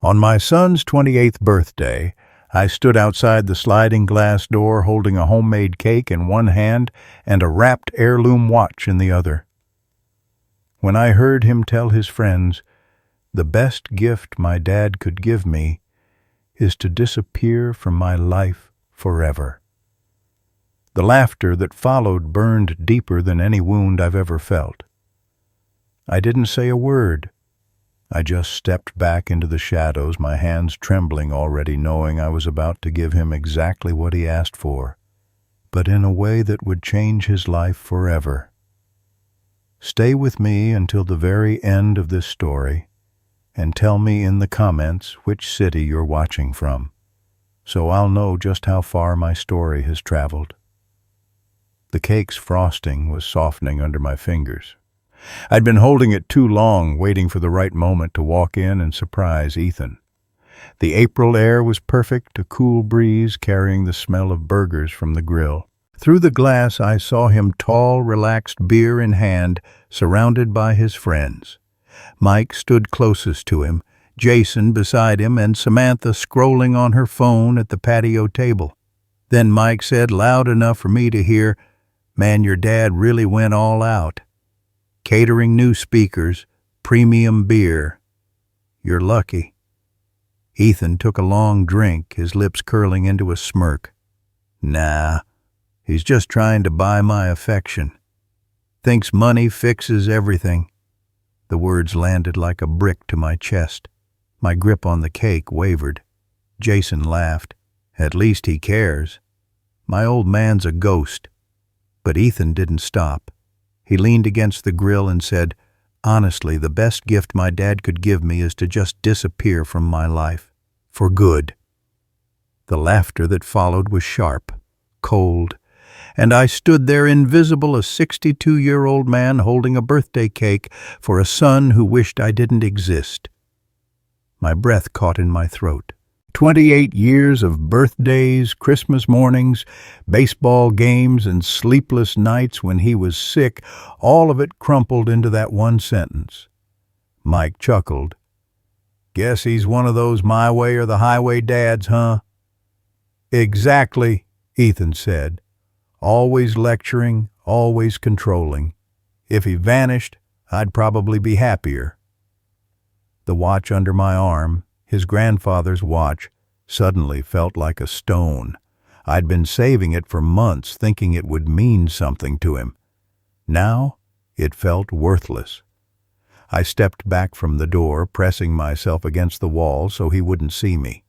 On my son's 28th birthday, I stood outside the sliding glass door holding a homemade cake in one hand and a wrapped heirloom watch in the other. When I heard him tell his friends, "The best gift my dad could give me is to disappear from my life forever," the laughter that followed burned deeper than any wound I've ever felt. I didn't say a word. I just stepped back into the shadows, my hands trembling already, knowing I was about to give him exactly what he asked for, but in a way that would change his life forever. Stay with me until the very end of this story, and tell me in the comments which city you're watching from, so I'll know just how far my story has traveled. The cake's frosting was softening under my fingers. I'd been holding it too long, waiting for the right moment to walk in and surprise Ethan. The April air was perfect, a cool breeze carrying the smell of burgers from the grill. Through the glass I saw him, tall, relaxed, beer in hand, surrounded by his friends. Mike stood closest to him, Jason beside him, and Samantha scrolling on her phone at the patio table. Then Mike said, loud enough for me to hear, "Man, your dad really went all out. Catering new speakers, premium beer. You're lucky." Ethan took a long drink, his lips curling into a smirk. "Nah, he's just trying to buy my affection. Thinks money fixes everything." The words landed like a brick to my chest. My grip on the cake wavered. Jason laughed. "At least he cares. My old man's a ghost." But Ethan didn't stop. He leaned against the grill and said, "Honestly, the best gift my dad could give me is to just disappear from my life. For good." The laughter that followed was sharp, cold, and I stood there invisible, a 62-year-old man holding a birthday cake for a son who wished I didn't exist. My breath caught in my throat. 28 years of birthdays, Christmas mornings, baseball games, and sleepless nights when he was sick, all of it crumpled into that one sentence. Mike chuckled. "Guess he's one of those my way or the highway dads, huh?" "Exactly," Ethan said. "Always lecturing, always controlling. If he vanished, I'd probably be happier." The watch under my arm, his grandfather's watch, suddenly felt like a stone. I'd been saving it for months, thinking it would mean something to him. Now it felt worthless. I stepped back from the door, pressing myself against the wall so he wouldn't see me.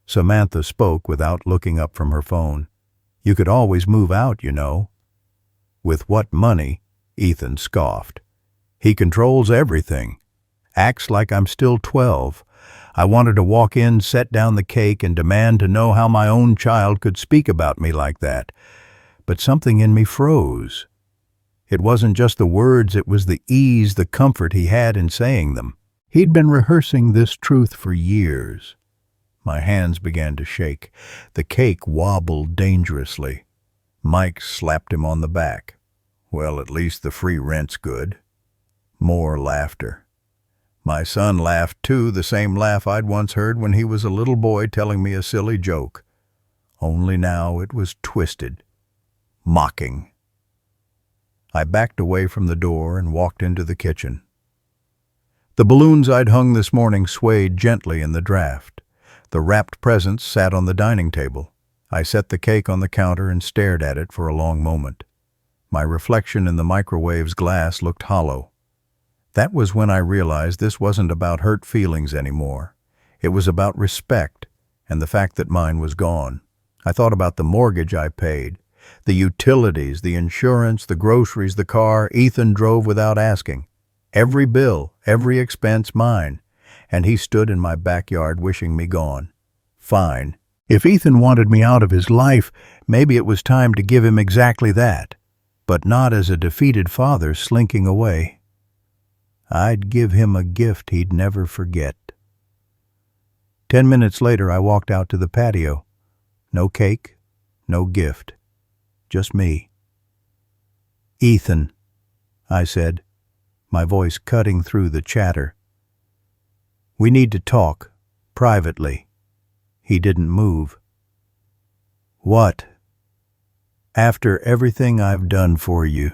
Samantha spoke without looking up from her phone. "You could always move out, you know." "With what money?" Ethan scoffed. "He controls everything. Acts like I'm still 12. I wanted to walk in, set down the cake, and demand to know how my own child could speak about me like that. But something in me froze. It wasn't just the words, it was the ease, the comfort he had in saying them. He'd been rehearsing this truth for years. My hands began to shake. The cake wobbled dangerously. Mike slapped him on the back. "Well, at least the free rent's good." More laughter. My son laughed too, the same laugh I'd once heard when he was a little boy telling me a silly joke. Only now it was twisted, mocking. I backed away from the door and walked into the kitchen. The balloons I'd hung this morning swayed gently in the draft. The wrapped presents sat on the dining table. I set the cake on the counter and stared at it for a long moment. My reflection in the microwave's glass looked hollow. That was when I realized this wasn't about hurt feelings anymore. It was about respect and the fact that mine was gone. I thought about the mortgage I paid, the utilities, the insurance, the groceries, the car Ethan drove without asking. Every bill, every expense mine, and he stood in my backyard wishing me gone. Fine. If Ethan wanted me out of his life, maybe it was time to give him exactly that, but not as a defeated father slinking away. I'd give him a gift he'd never forget. 10 minutes later, I walked out to the patio. No cake, no gift, just me. "Ethan," I said, my voice cutting through the chatter. "We need to talk privately. He didn't move. "What?" "After everything I've done for you."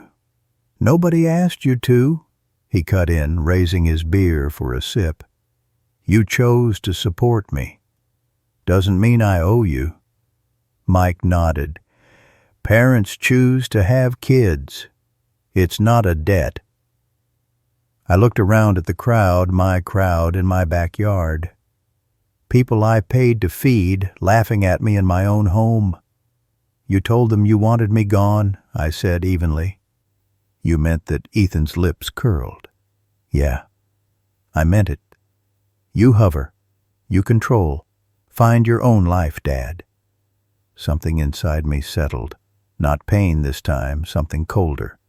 "Nobody asked you to," he cut in, raising his beer for a sip. "You chose to support me. Doesn't mean I owe you." Mike nodded. "Parents choose to have kids. It's not a debt." I looked around at the crowd, my crowd in my backyard. People I paid to feed, laughing at me in my own home. "You told them you wanted me gone," I said evenly. "You meant that?" Ethan's lips curled. "Yeah, I meant it. You hover. You control. Find your own life, Dad." Something inside me settled. Not pain this time, something colder.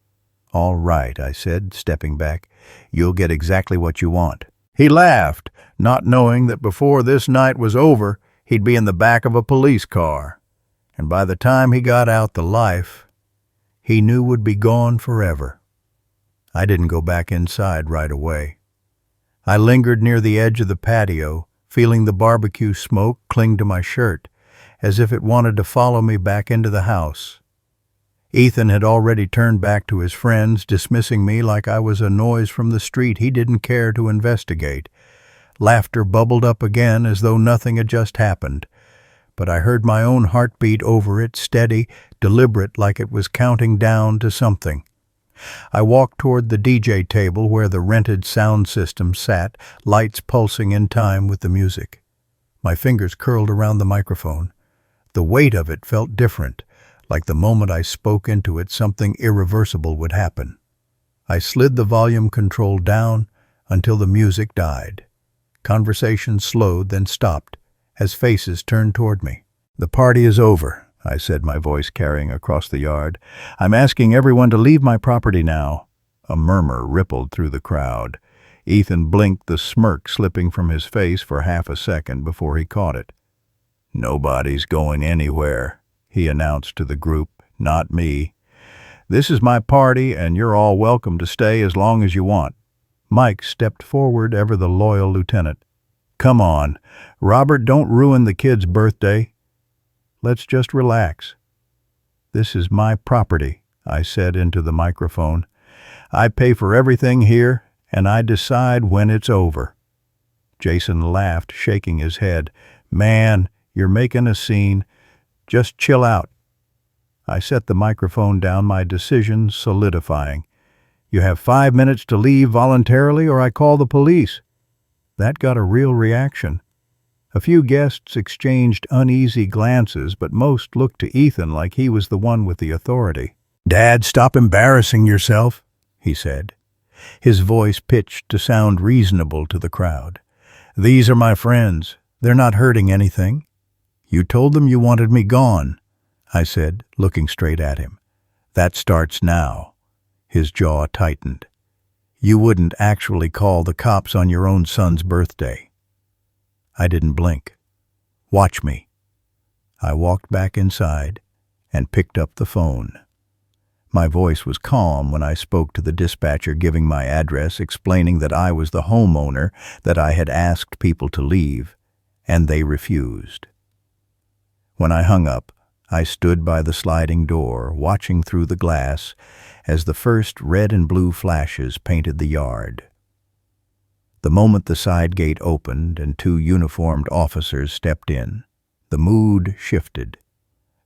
"All right," I said, stepping back. "You'll get exactly what you want." He laughed, not knowing that before this night was over, he'd be in the back of a police car. And by the time he got out, the life he knew would be gone forever. I didn't go back inside right away. I lingered near the edge of the patio, feeling the barbecue smoke cling to my shirt, as if it wanted to follow me back into the house. Ethan had already turned back to his friends, dismissing me like I was a noise from the street he didn't care to investigate. Laughter bubbled up again as though nothing had just happened, but I heard my own heartbeat over it, steady, deliberate, like it was counting down to something. I walked toward the DJ table where the rented sound system sat, lights pulsing in time with the music. My fingers curled around the microphone. The weight of it felt different, like the moment I spoke into it, something irreversible would happen. I slid the volume control down until the music died. Conversation slowed, then stopped, as faces turned toward me. "The party is over," I said, my voice carrying across the yard. "I'm asking everyone to leave my property now." A murmur rippled through the crowd. Ethan blinked, the smirk slipping from his face for half a second before he caught it. "Nobody's going anywhere," he announced to the group, "not me. This is my party, and you're all welcome to stay as long as you want." Mike stepped forward, ever the loyal lieutenant. "Come on, Robert, don't ruin the kid's birthday. Let's just relax." "This is my property," I said into the microphone. "I pay for everything here, and I decide when it's over." Jason laughed, shaking his head. "Man, you're making a scene. Just chill out." I set the microphone down, my decision solidifying. "You have 5 minutes to leave voluntarily or I call the police." That got a real reaction. A few guests exchanged uneasy glances, but most looked to Ethan like he was the one with the authority. "Dad, stop embarrassing yourself," he said, his voice pitched to sound reasonable to the crowd. "These are my friends. They're not hurting anything." "You told them you wanted me gone," I said, looking straight at him. "That starts now." His jaw tightened. "You wouldn't actually call the cops on your own son's birthday." I didn't blink. "Watch me." I walked back inside and picked up the phone. My voice was calm when I spoke to the dispatcher, giving my address, explaining that I was the homeowner, that I had asked people to leave, and they refused. When I hung up, I stood by the sliding door, watching through the glass as the first red and blue flashes painted the yard. The moment the side gate opened and 2 uniformed officers stepped in, the mood shifted.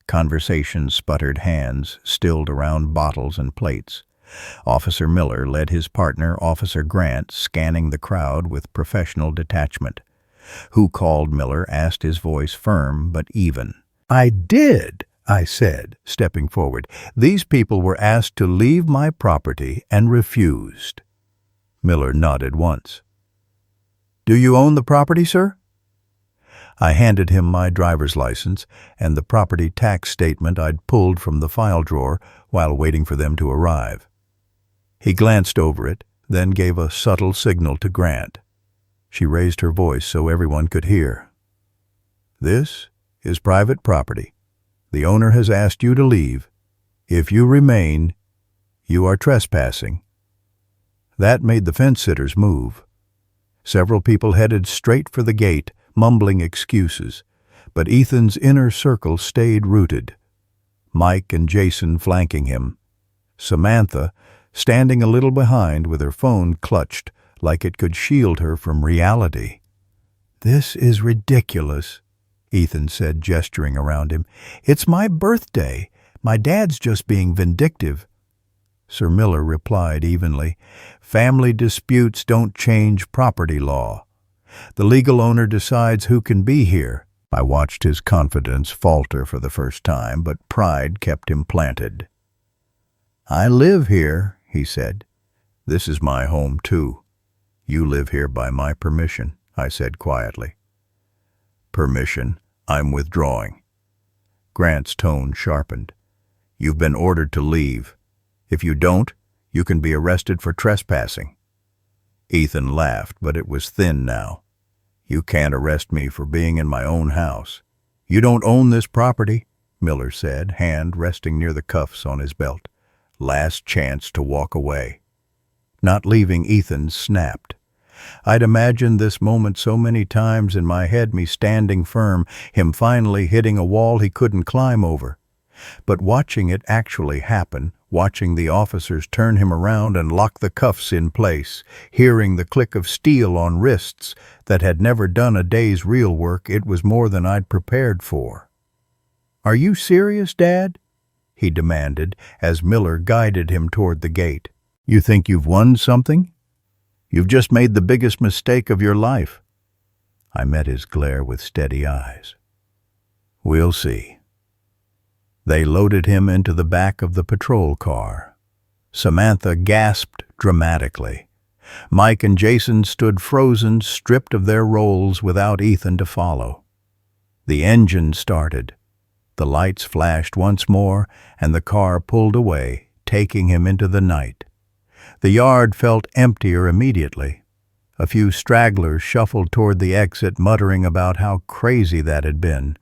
Conversation sputtered, hands stilled around bottles and plates. Officer Miller led his partner, Officer Grant, scanning the crowd with professional detachment. "Who called?" Miller asked, his voice firm but even. "I did," I said, stepping forward. "These people were asked to leave my property and refused." Miller nodded once. "Do you own the property, sir?" I handed him my driver's license and the property tax statement I'd pulled from the file drawer while waiting for them to arrive. He glanced over it, then gave a subtle signal to Grant. She raised her voice so everyone could hear. "This is private property. The owner has asked you to leave. If you remain, you are trespassing." That made the fence-sitters move. Several people headed straight for the gate, mumbling excuses, but Ethan's inner circle stayed rooted. Mike and Jason flanking him. Samantha, standing a little behind with her phone clutched like it could shield her from reality. "This is ridiculous," Ethan said, gesturing around him. "It's my birthday. My dad's just being vindictive." Sir Miller replied evenly, "Family disputes don't change property law. The legal owner decides who can be here." I watched his confidence falter for the first time, but pride kept him planted. "I live here," he said. "This is my home, too. You live here by my permission," I said quietly. "Permission? I'm withdrawing." Grant's tone sharpened. "You've been ordered to leave. If you don't, you can be arrested for trespassing." Ethan laughed, but it was thin now. "You can't arrest me for being in my own house." "You don't own this property," Miller said, hand resting near the cuffs on his belt. "Last chance to walk away." Not leaving Ethan snapped. I'd imagined this moment so many times in my head, me standing firm, him finally hitting a wall he couldn't climb over. But watching it actually happen, watching the officers turn him around and lock the cuffs in place, hearing the click of steel on wrists that had never done a day's real work, it was more than I'd prepared for. "Are you serious, Dad?" he demanded as Miller guided him toward the gate. "You think you've won something? You've just made the biggest mistake of your life." I met his glare with steady eyes. "We'll see." They loaded him into the back of the patrol car. Samantha gasped dramatically. Mike and Jason stood frozen, stripped of their roles without Ethan to follow. The engine started. The lights flashed once more, and the car pulled away, taking him into the night. The yard felt emptier immediately. A few stragglers shuffled toward the exit, muttering about how crazy that had been.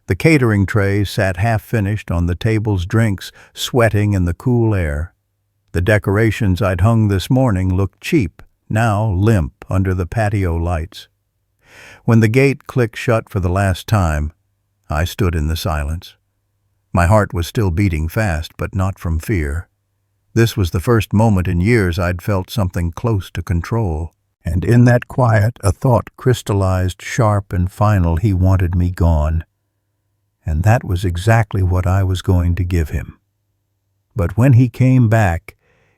The catering tray sat half-finished on the table's drinks, sweating in the cool air. The decorations I'd hung this morning looked cheap, now limp under the patio lights. When the gate clicked shut for the last time, I stood in the silence. My heart was still beating fast, but not from fear. This was the first moment in years I'd felt something close to control. And in that quiet, a thought crystallized sharp and final: he wanted me gone. And that was exactly what I was going to give him. But when he came back,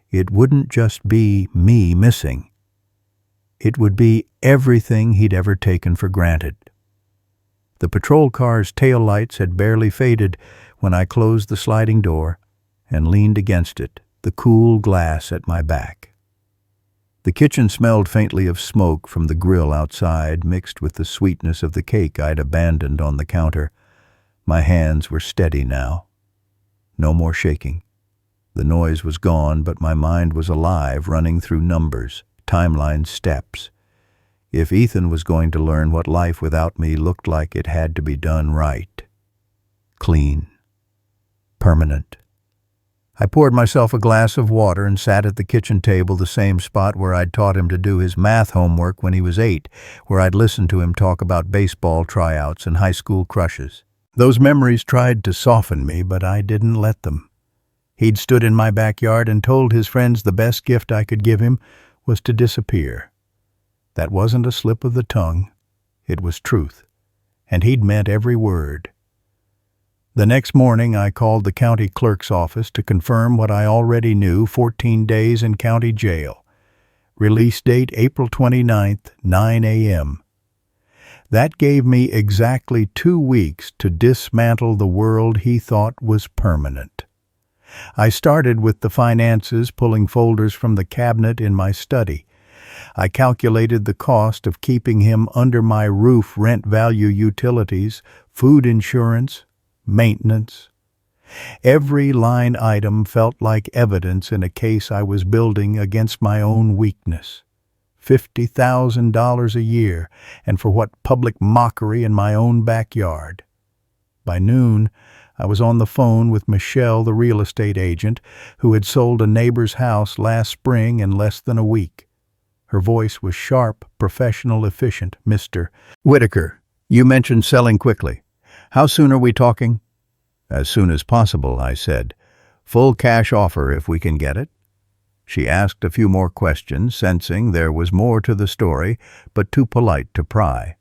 it wouldn't just be me missing. It would be everything he'd ever taken for granted. The patrol car's taillights had barely faded when I closed the sliding door and leaned against it, the cool glass at my back. The kitchen smelled faintly of smoke from the grill outside, mixed with the sweetness of the cake I'd abandoned on the counter. My hands were steady now. No more shaking. The noise was gone, but my mind was alive, running through numbers, timeline steps. If Ethan was going to learn what life without me looked like, it had to be done right. Clean. Permanent. I poured myself a glass of water and sat at the kitchen table, the same spot where I'd taught him to do his math homework when he was 8, where I'd listened to him talk about baseball tryouts and high school crushes. Those memories tried to soften me, but I didn't let them. He'd stood in my backyard and told his friends the best gift I could give him was to disappear. That wasn't a slip of the tongue. It was truth. And he'd meant every word. The next morning, I called the county clerk's office to confirm what I already knew: 14 days in county jail. Release date April 29th, 9 a.m. That gave me exactly 2 weeks to dismantle the world he thought was permanent. I started with the finances, pulling folders from the cabinet in my study. I calculated the cost of keeping him under my roof: rent, value, utilities, food insurance, maintenance. Every line item felt like evidence in a case I was building against my own weakness. $50,000 a year, and for what public mockery in my own backyard. By noon, I was on the phone with Michelle, the real estate agent, who had sold a neighbor's house last spring in less than a week. Her voice was sharp, professional, efficient. "Mr. Whitaker, you mentioned selling quickly. How soon are we talking?" "As soon as possible," I said. "Full cash offer if we can get it." She asked a few more questions, sensing there was more to the story, but too polite to pry.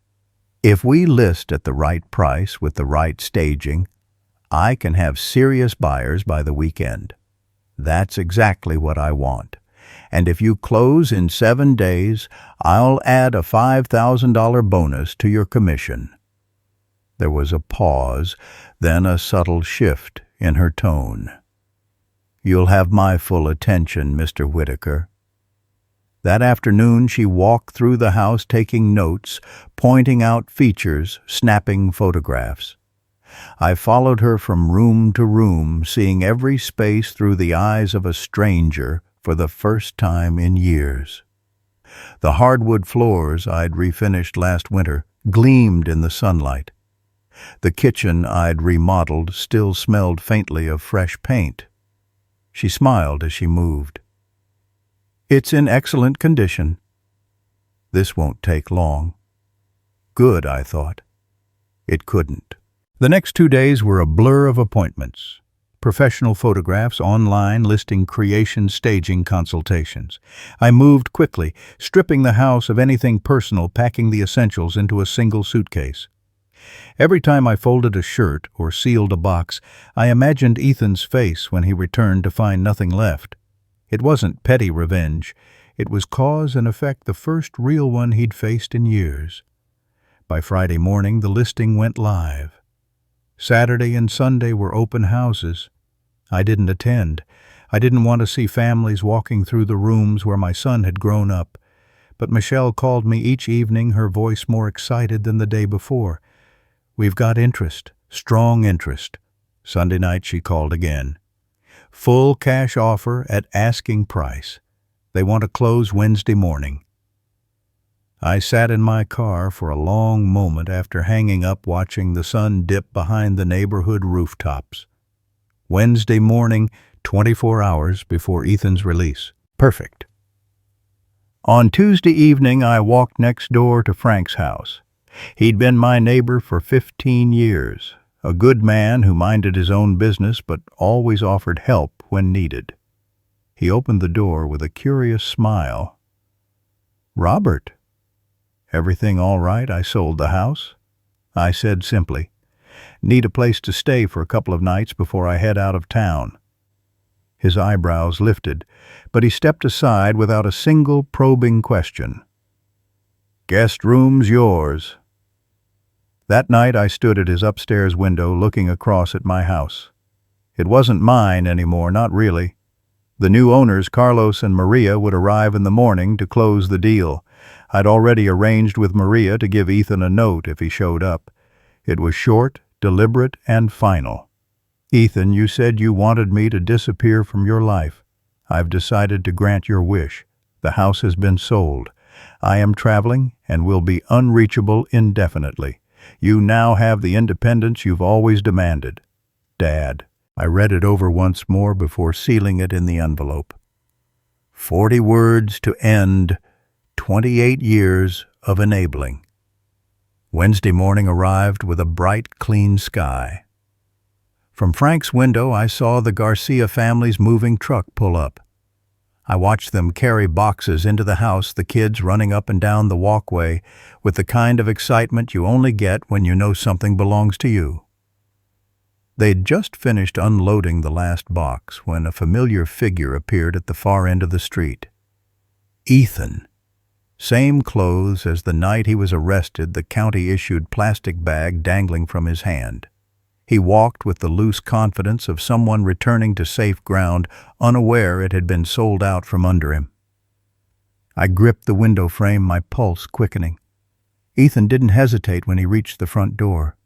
"If we list at the right price with the right staging, I can have serious buyers by the weekend. That's exactly what I want. And if you close in 7 days, I'll add a $5,000 bonus to your commission." There was a pause, then a subtle shift in her tone. "You'll have my full attention, Mr. Whitaker." That afternoon she walked through the house taking notes, pointing out features, snapping photographs. I followed her from room to room, seeing every space through the eyes of a stranger for the first time in years. The hardwood floors I'd refinished last winter gleamed in the sunlight. The kitchen I'd remodeled still smelled faintly of fresh paint. She smiled as she moved. "It's in excellent condition. This won't take long." Good, I thought. It couldn't. The next 2 days were a blur of appointments. Professional photographs online listing creation staging consultations. I moved quickly, stripping the house of anything personal, packing the essentials into a single suitcase. Every time I folded a shirt or sealed a box, I imagined Ethan's face when he returned to find nothing left. It wasn't petty revenge. It was cause and effect, the first real one he'd faced in years. By Friday morning, the listing went live. Saturday and Sunday were open houses. I didn't attend. I didn't want to see families walking through the rooms where my son had grown up. But Michelle called me each evening, her voice more excited than the day before. "We've got interest, strong interest." Sunday night she called again. "Full cash offer at asking price. They want to close Wednesday morning." I sat in my car for a long moment after hanging up, watching the sun dip behind the neighborhood rooftops. Wednesday morning, 24 hours before Ethan's release. Perfect. On Tuesday evening, I walked next door to Frank's house. He'd been my neighbor for 15 years, a good man who minded his own business but always offered help when needed. He opened the door with a curious smile. "Robert, everything all right? I sold the house," I said simply. "Need a place to stay for a couple of nights before I head out of town." His eyebrows lifted, but he stepped aside without a single probing question. "Guest room's yours." That night I stood at his upstairs window looking across at my house. It wasn't mine anymore, not really. The new owners, Carlos and Maria, would arrive in the morning to close the deal. I'd already arranged with Maria to give Ethan a note if he showed up. It was short, deliberate, and final. "Ethan, you said you wanted me to disappear from your life. I've decided to grant your wish. The house has been sold. I am traveling and will be unreachable indefinitely. You now have the independence you've always demanded. Dad." I read it over once more before sealing it in the envelope. 40 words to end 28 years of enabling. Wednesday morning arrived with a bright, clean sky. From Frank's window, I saw the Garcia family's moving truck pull up. I watched them carry boxes into the house, the kids running up and down the walkway with the kind of excitement you only get when you know something belongs to you. They'd just finished unloading the last box when a familiar figure appeared at the far end of the street. Ethan. Same clothes as the night he was arrested, the county-issued plastic bag dangling from his hand. He walked with the loose confidence of someone returning to safe ground, unaware it had been sold out from under him. I gripped the window frame, my pulse quickening. Ethan didn't hesitate when he reached the front door.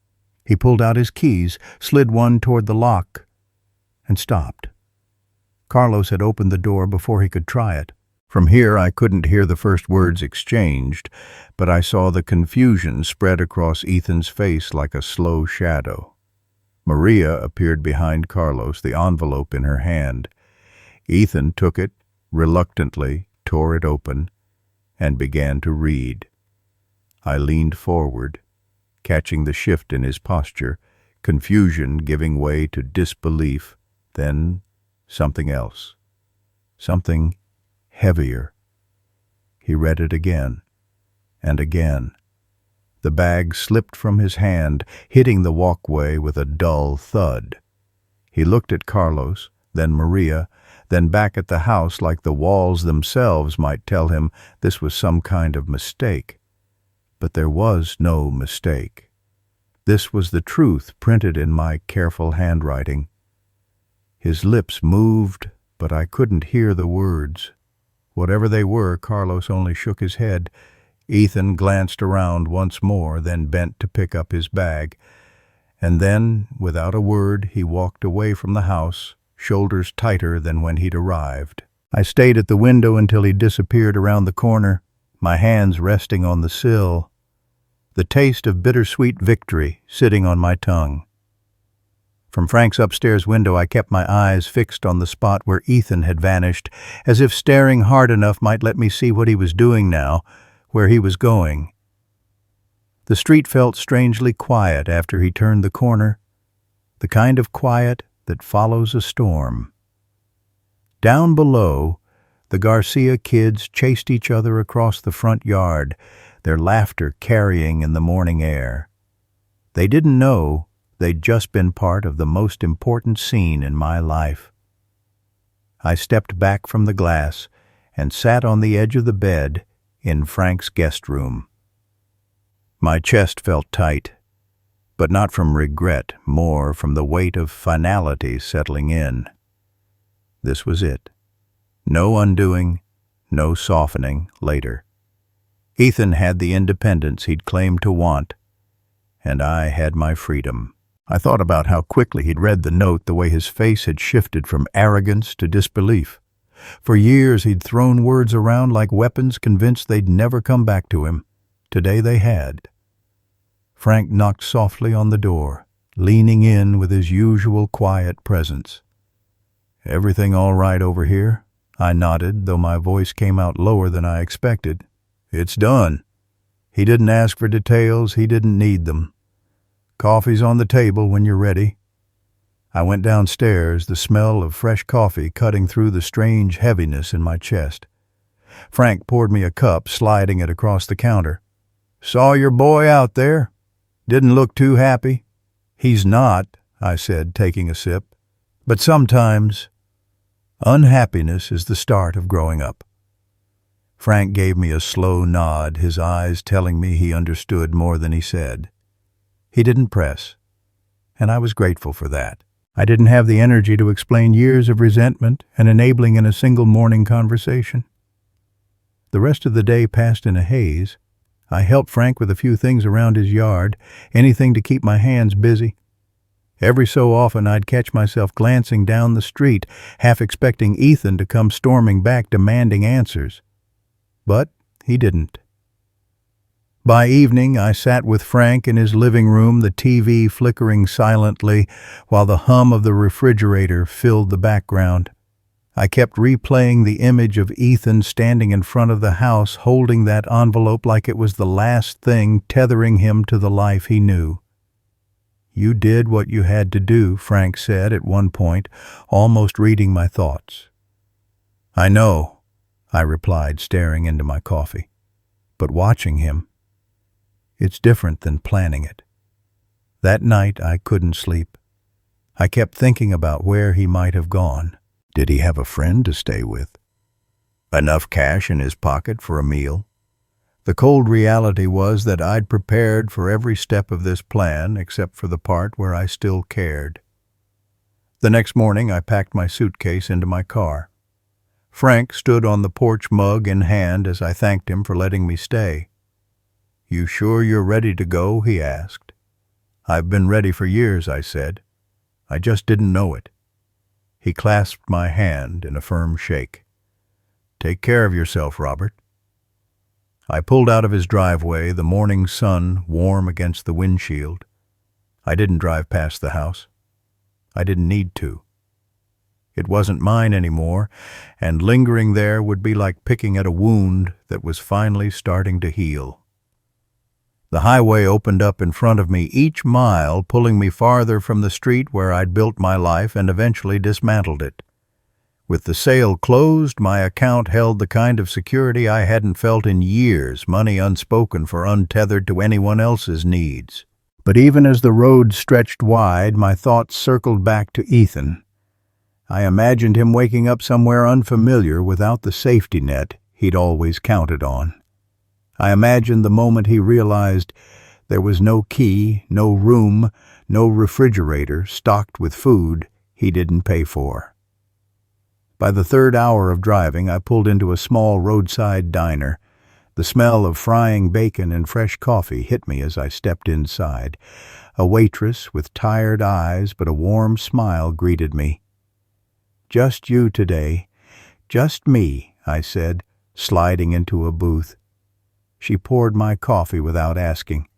He pulled out his keys, slid one toward the lock, and stopped. Carlos had opened the door before he could try it. From here I couldn't hear the first words exchanged, but I saw the confusion spread across Ethan's face like a slow shadow. Maria appeared behind Carlos, the envelope in her hand. Ethan took it, reluctantly, tore it open. and began to read. I leaned forward, catching the shift in his posture, confusion giving way to disbelief, then something else, something heavier. He read it again and again. The bag slipped from his hand, hitting the walkway with a dull thud. He looked at Carlos, then Maria, then back at the house like the walls themselves might tell him this was some kind of mistake. But there was no mistake. This was the truth printed in my careful handwriting. His lips moved, but I couldn't hear the words. Whatever they were, Carlos only shook his head. Ethan glanced around once more, then bent to pick up his bag. And then, without a word, he walked away from the house, shoulders tighter than when he'd arrived. I stayed at the window until he disappeared around the corner, my hands resting on the sill, the taste of bittersweet victory sitting on my tongue. From Frank's upstairs window I kept my eyes fixed on the spot where Ethan had vanished, as if staring hard enough might let me see what he was doing now, where he was going. The street felt strangely quiet after he turned the corner, the kind of quiet that follows a storm. Down below, the Garcia kids chased each other across the front yard, their laughter carrying in the morning air. They didn't know they'd just been part of the most important scene in my life. I stepped back from the glass and sat on the edge of the bed in Frank's guest room. My chest felt tight, but not from regret, more from the weight of finality settling in. This was it. No undoing, no softening later. Ethan had the independence he'd claimed to want, and I had my freedom. I thought about how quickly he'd read the note, the way his face had shifted from arrogance to disbelief. For years he'd thrown words around like weapons, convinced they'd never come back to him. Today they had. Frank knocked softly on the door, leaning in with his usual quiet presence. "Everything all right over here?" I nodded, though my voice came out lower than I expected. "It's done." He didn't ask for details, he didn't need them. "Coffee's on the table when you're ready." I went downstairs, the smell of fresh coffee cutting through the strange heaviness in my chest. Frank poured me a cup, sliding it across the counter. "Saw your boy out there. Didn't look too happy." "He's not," I said, taking a sip. "But sometimes unhappiness is the start of growing up." Frank gave me a slow nod, his eyes telling me he understood more than he said. He didn't press, and I was grateful for that. I didn't have the energy to explain years of resentment and enabling in a single morning conversation. The rest of the day passed in a haze. I helped Frank with a few things around his yard, anything to keep my hands busy. Every so often I'd catch myself glancing down the street, half expecting Ethan to come storming back demanding answers. But he didn't. By evening, I sat with Frank in his living room, the TV flickering silently while the hum of the refrigerator filled the background. I kept replaying the image of Ethan standing in front of the house, holding that envelope like it was the last thing tethering him to the life he knew. "You did what you had to do," Frank said at one point, almost reading my thoughts. "I know," I replied, staring into my coffee. "But watching him, it's different than planning it." That night I couldn't sleep. I kept thinking about where he might have gone. Did he have a friend to stay with? Enough cash in his pocket for a meal? The cold reality was that I'd prepared for every step of this plan except for the part where I still cared. The next morning I packed my suitcase into my car. Frank stood on the porch, mug in hand, as I thanked him for letting me stay. "You sure you're ready to go?" he asked. "I've been ready for years," I said. "I just didn't know it." He clasped my hand in a firm shake. "Take care of yourself, Robert." I pulled out of his driveway, the morning sun warm against the windshield. I didn't drive past the house. I didn't need to. It wasn't mine anymore, and lingering there would be like picking at a wound that was finally starting to heal. The highway opened up in front of me each mile, pulling me farther from the street where I'd built my life and eventually dismantled it. With the sale closed, my account held the kind of security I hadn't felt in years, money unspoken for untethered to anyone else's needs. But even as the road stretched wide, my thoughts circled back to Ethan. I imagined him waking up somewhere unfamiliar without the safety net he'd always counted on. I imagined the moment he realized there was no key, no room, no refrigerator stocked with food he didn't pay for. By the third hour of driving, I pulled into a small roadside diner. The smell of frying bacon and fresh coffee hit me as I stepped inside. A waitress with tired eyes but a warm smile greeted me. "Just you today. Just me," I said, sliding into a booth. She poured my coffee without asking.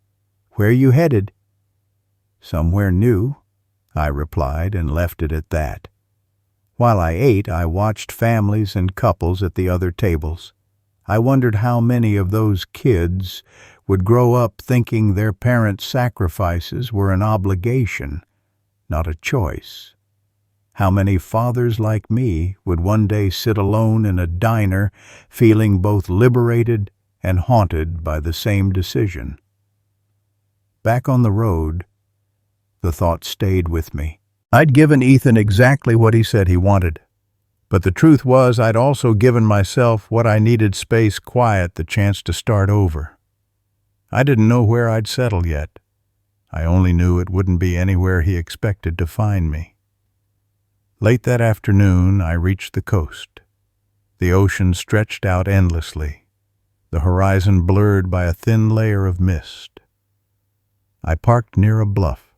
"Where you headed?" "Somewhere new," I replied, and left it at that. While I ate, I watched families and couples at the other tables. I wondered how many of those kids would grow up thinking their parents' sacrifices were an obligation, not a choice. How many fathers like me would one day sit alone in a diner, feeling both liberated and haunted by the same decision. Back on the road, the thought stayed with me. I'd given Ethan exactly what he said he wanted. But the truth was I'd also given myself what I needed: space, quiet, the chance to start over. I didn't know where I'd settle yet. I only knew it wouldn't be anywhere he expected to find me. Late that afternoon, I reached the coast. The ocean stretched out endlessly, the horizon blurred by a thin layer of mist. I parked near a bluff,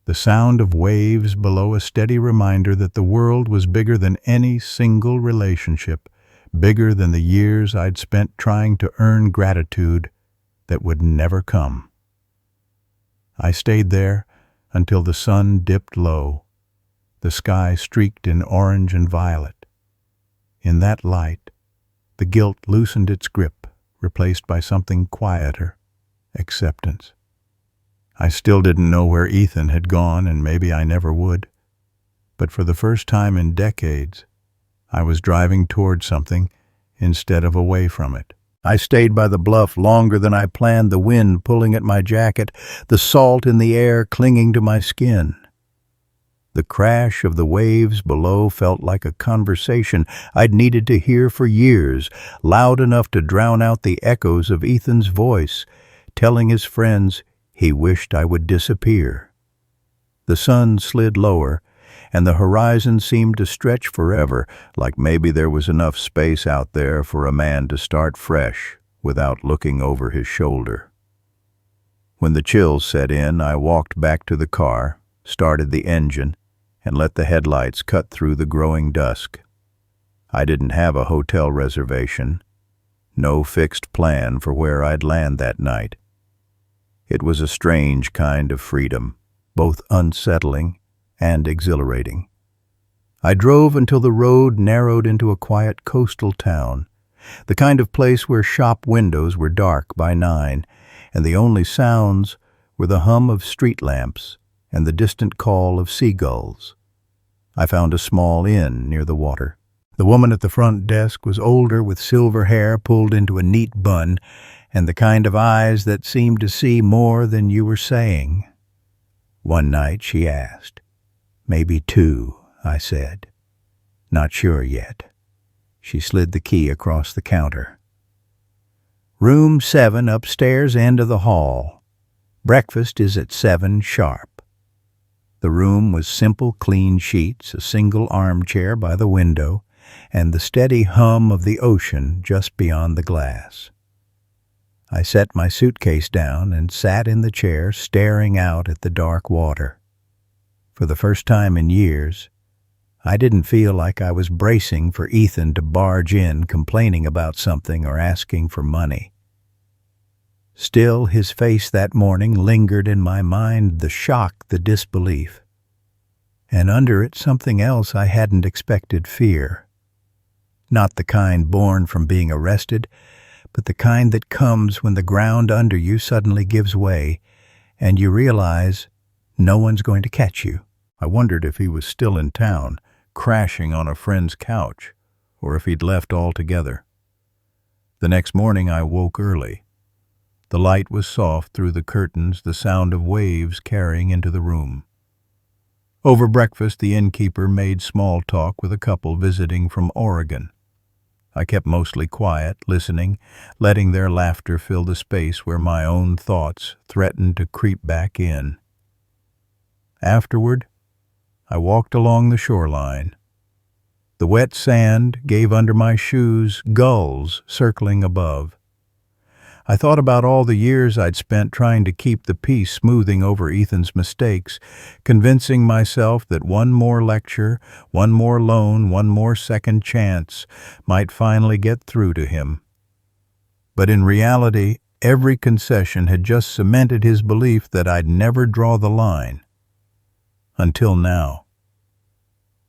the sound of waves below a steady reminder that the world was bigger than any single relationship, bigger than the years I'd spent trying to earn gratitude that would never come. I stayed there until the sun dipped low, the sky streaked in orange and violet. In that light, the guilt loosened its grip, replaced by something quieter: acceptance. I still didn't know where Ethan had gone, and maybe I never would. But for the first time in decades, I was driving toward something instead of away from it. I stayed by the bluff longer than I planned, the wind pulling at my jacket, the salt in the air clinging to my skin. The crash of the waves below felt like a conversation I'd needed to hear for years, loud enough to drown out the echoes of Ethan's voice, telling his friends he wished I would disappear. The sun slid lower, and the horizon seemed to stretch forever, like maybe there was enough space out there for a man to start fresh without looking over his shoulder. When the chills set in, I walked back to the car, started the engine, and let the headlights cut through the growing dusk. I didn't have a hotel reservation, no fixed plan for where I'd land that night. It was a strange kind of freedom, both unsettling and exhilarating. I drove until the road narrowed into a quiet coastal town, the kind of place where shop windows were dark by 9, and the only sounds were the hum of street lamps and the distant call of seagulls. I found a small inn near the water. The woman at the front desk was older, with silver hair pulled into a neat bun, and the kind of eyes that seemed to see more than you were saying. One night, she asked. "Maybe 2, I said. "Not sure yet." She slid the key across the counter. "Room 7, upstairs, end of the hall. Breakfast is at 7 sharp." The room was simple, clean sheets, a single armchair by the window, and the steady hum of the ocean just beyond the glass. I set my suitcase down and sat in the chair, staring out at the dark water. For the first time in years, I didn't feel like I was bracing for Ethan to barge in, complaining about something or asking for money. Still, his face that morning lingered in my mind, the shock, the disbelief. and under it something else I hadn't expected: fear. Not the kind born from being arrested, but the kind that comes when the ground under you suddenly gives way, and you realize no one's going to catch you. I wondered if he was still in town, crashing on a friend's couch, or if he'd left altogether. The next morning I woke early. The light was soft through the curtains, the sound of waves carrying into the room. Over breakfast, the innkeeper made small talk with a couple visiting from Oregon. I kept mostly quiet, listening, letting their laughter fill the space where my own thoughts threatened to creep back in. Afterward, I walked along the shoreline. The wet sand gave under my shoes, gulls circling above. I thought about all the years I'd spent trying to keep the peace, smoothing over Ethan's mistakes, convincing myself that one more lecture, one more loan, one more second chance might finally get through to him. But in reality, every concession had just cemented his belief that I'd never draw the line. Until now.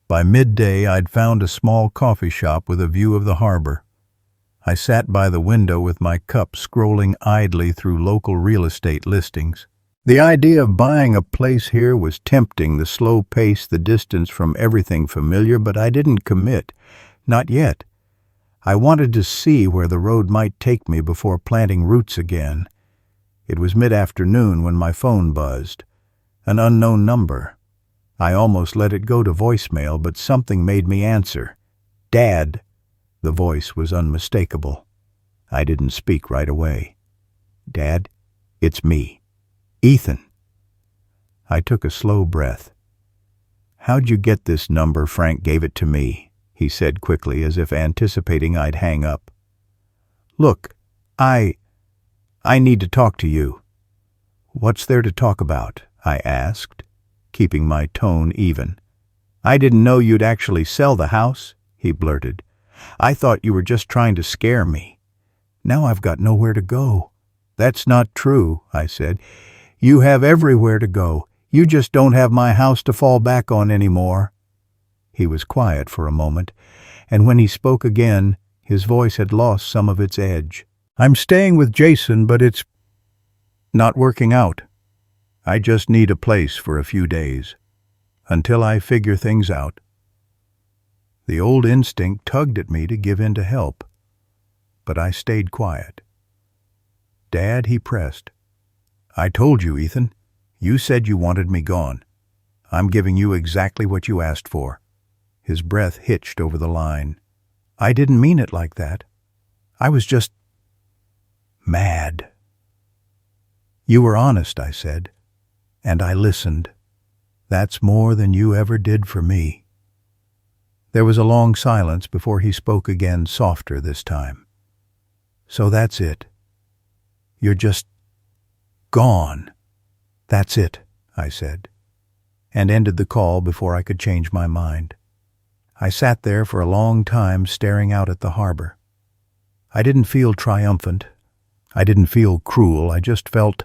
By midday, I'd found a small coffee shop with a view of the harbor. I sat by the window with my cup, scrolling idly through local real estate listings. The idea of buying a place here was tempting, the slow pace, the distance from everything familiar, but I didn't commit. Not yet. I wanted to see where the road might take me before planting roots again. It was mid-afternoon when my phone buzzed. An unknown number. I almost let it go to voicemail, but something made me answer. "Dad." The voice was unmistakable. I didn't speak right away. "Dad, it's me. Ethan." I took a slow breath. "How'd you get this number?" "Frank gave it to me," he said quickly, as if anticipating I'd hang up. "Look, I need to talk to you." "What's there to talk about?" I asked, keeping my tone even. "I didn't know you'd actually sell the house," he blurted. "I thought you were just trying to scare me. Now I've got nowhere to go." "That's not true," I said. "You have everywhere to go. You just don't have my house to fall back on anymore." He was quiet for a moment, and when he spoke again, his voice had lost some of its edge. "I'm staying with Jason, but it's not working out. I just need a place for a few days, until I figure things out." The old instinct tugged at me to give in to help, but I stayed quiet. "Dad," he pressed. "I told you, Ethan. You said you wanted me gone. I'm giving you exactly what you asked for." His breath hitched over the line. "I didn't mean it like that. I was just mad." "You were honest," I said, "and I listened. That's more than you ever did for me." There was a long silence before he spoke again, softer this time. "So that's it. You're just gone." "That's it," I said, and ended the call before I could change my mind. I sat there for a long time, staring out at the harbor. I didn't feel triumphant. I didn't feel cruel. I just felt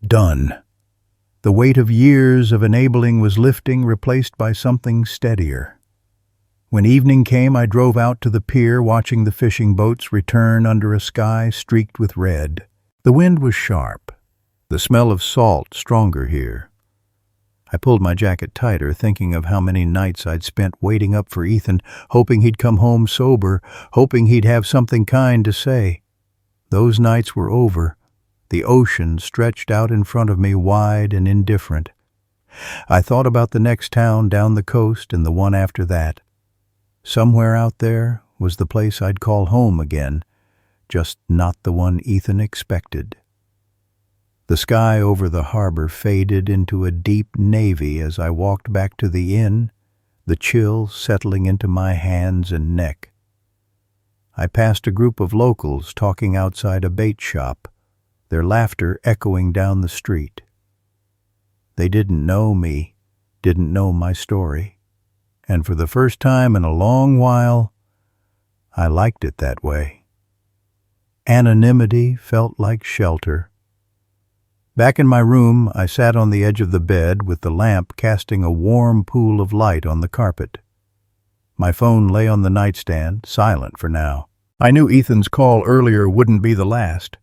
done. The weight of years of enabling was lifting, replaced by something steadier. When evening came, I drove out to the pier, watching the fishing boats return under a sky streaked with red. The wind was sharp, the smell of salt stronger here. I pulled my jacket tighter, thinking of how many nights I'd spent waiting up for Ethan, hoping he'd come home sober, hoping he'd have something kind to say. Those nights were over. The ocean stretched out in front of me, wide and indifferent. I thought about the next town down the coast and the one after that. Somewhere out there was the place I'd call home again, just not the one Ethan expected. The sky over the harbor faded into a deep navy as I walked back to the inn, the chill settling into my hands and neck. I passed a group of locals talking outside a bait shop, their laughter echoing down the street. They didn't know me, didn't know my story, and for the first time in a long while, I liked it that way. Anonymity felt like shelter. Back in my room, I sat on the edge of the bed with the lamp casting a warm pool of light on the carpet. My phone lay on the nightstand, silent for now. I knew Ethan's call earlier wouldn't be the last.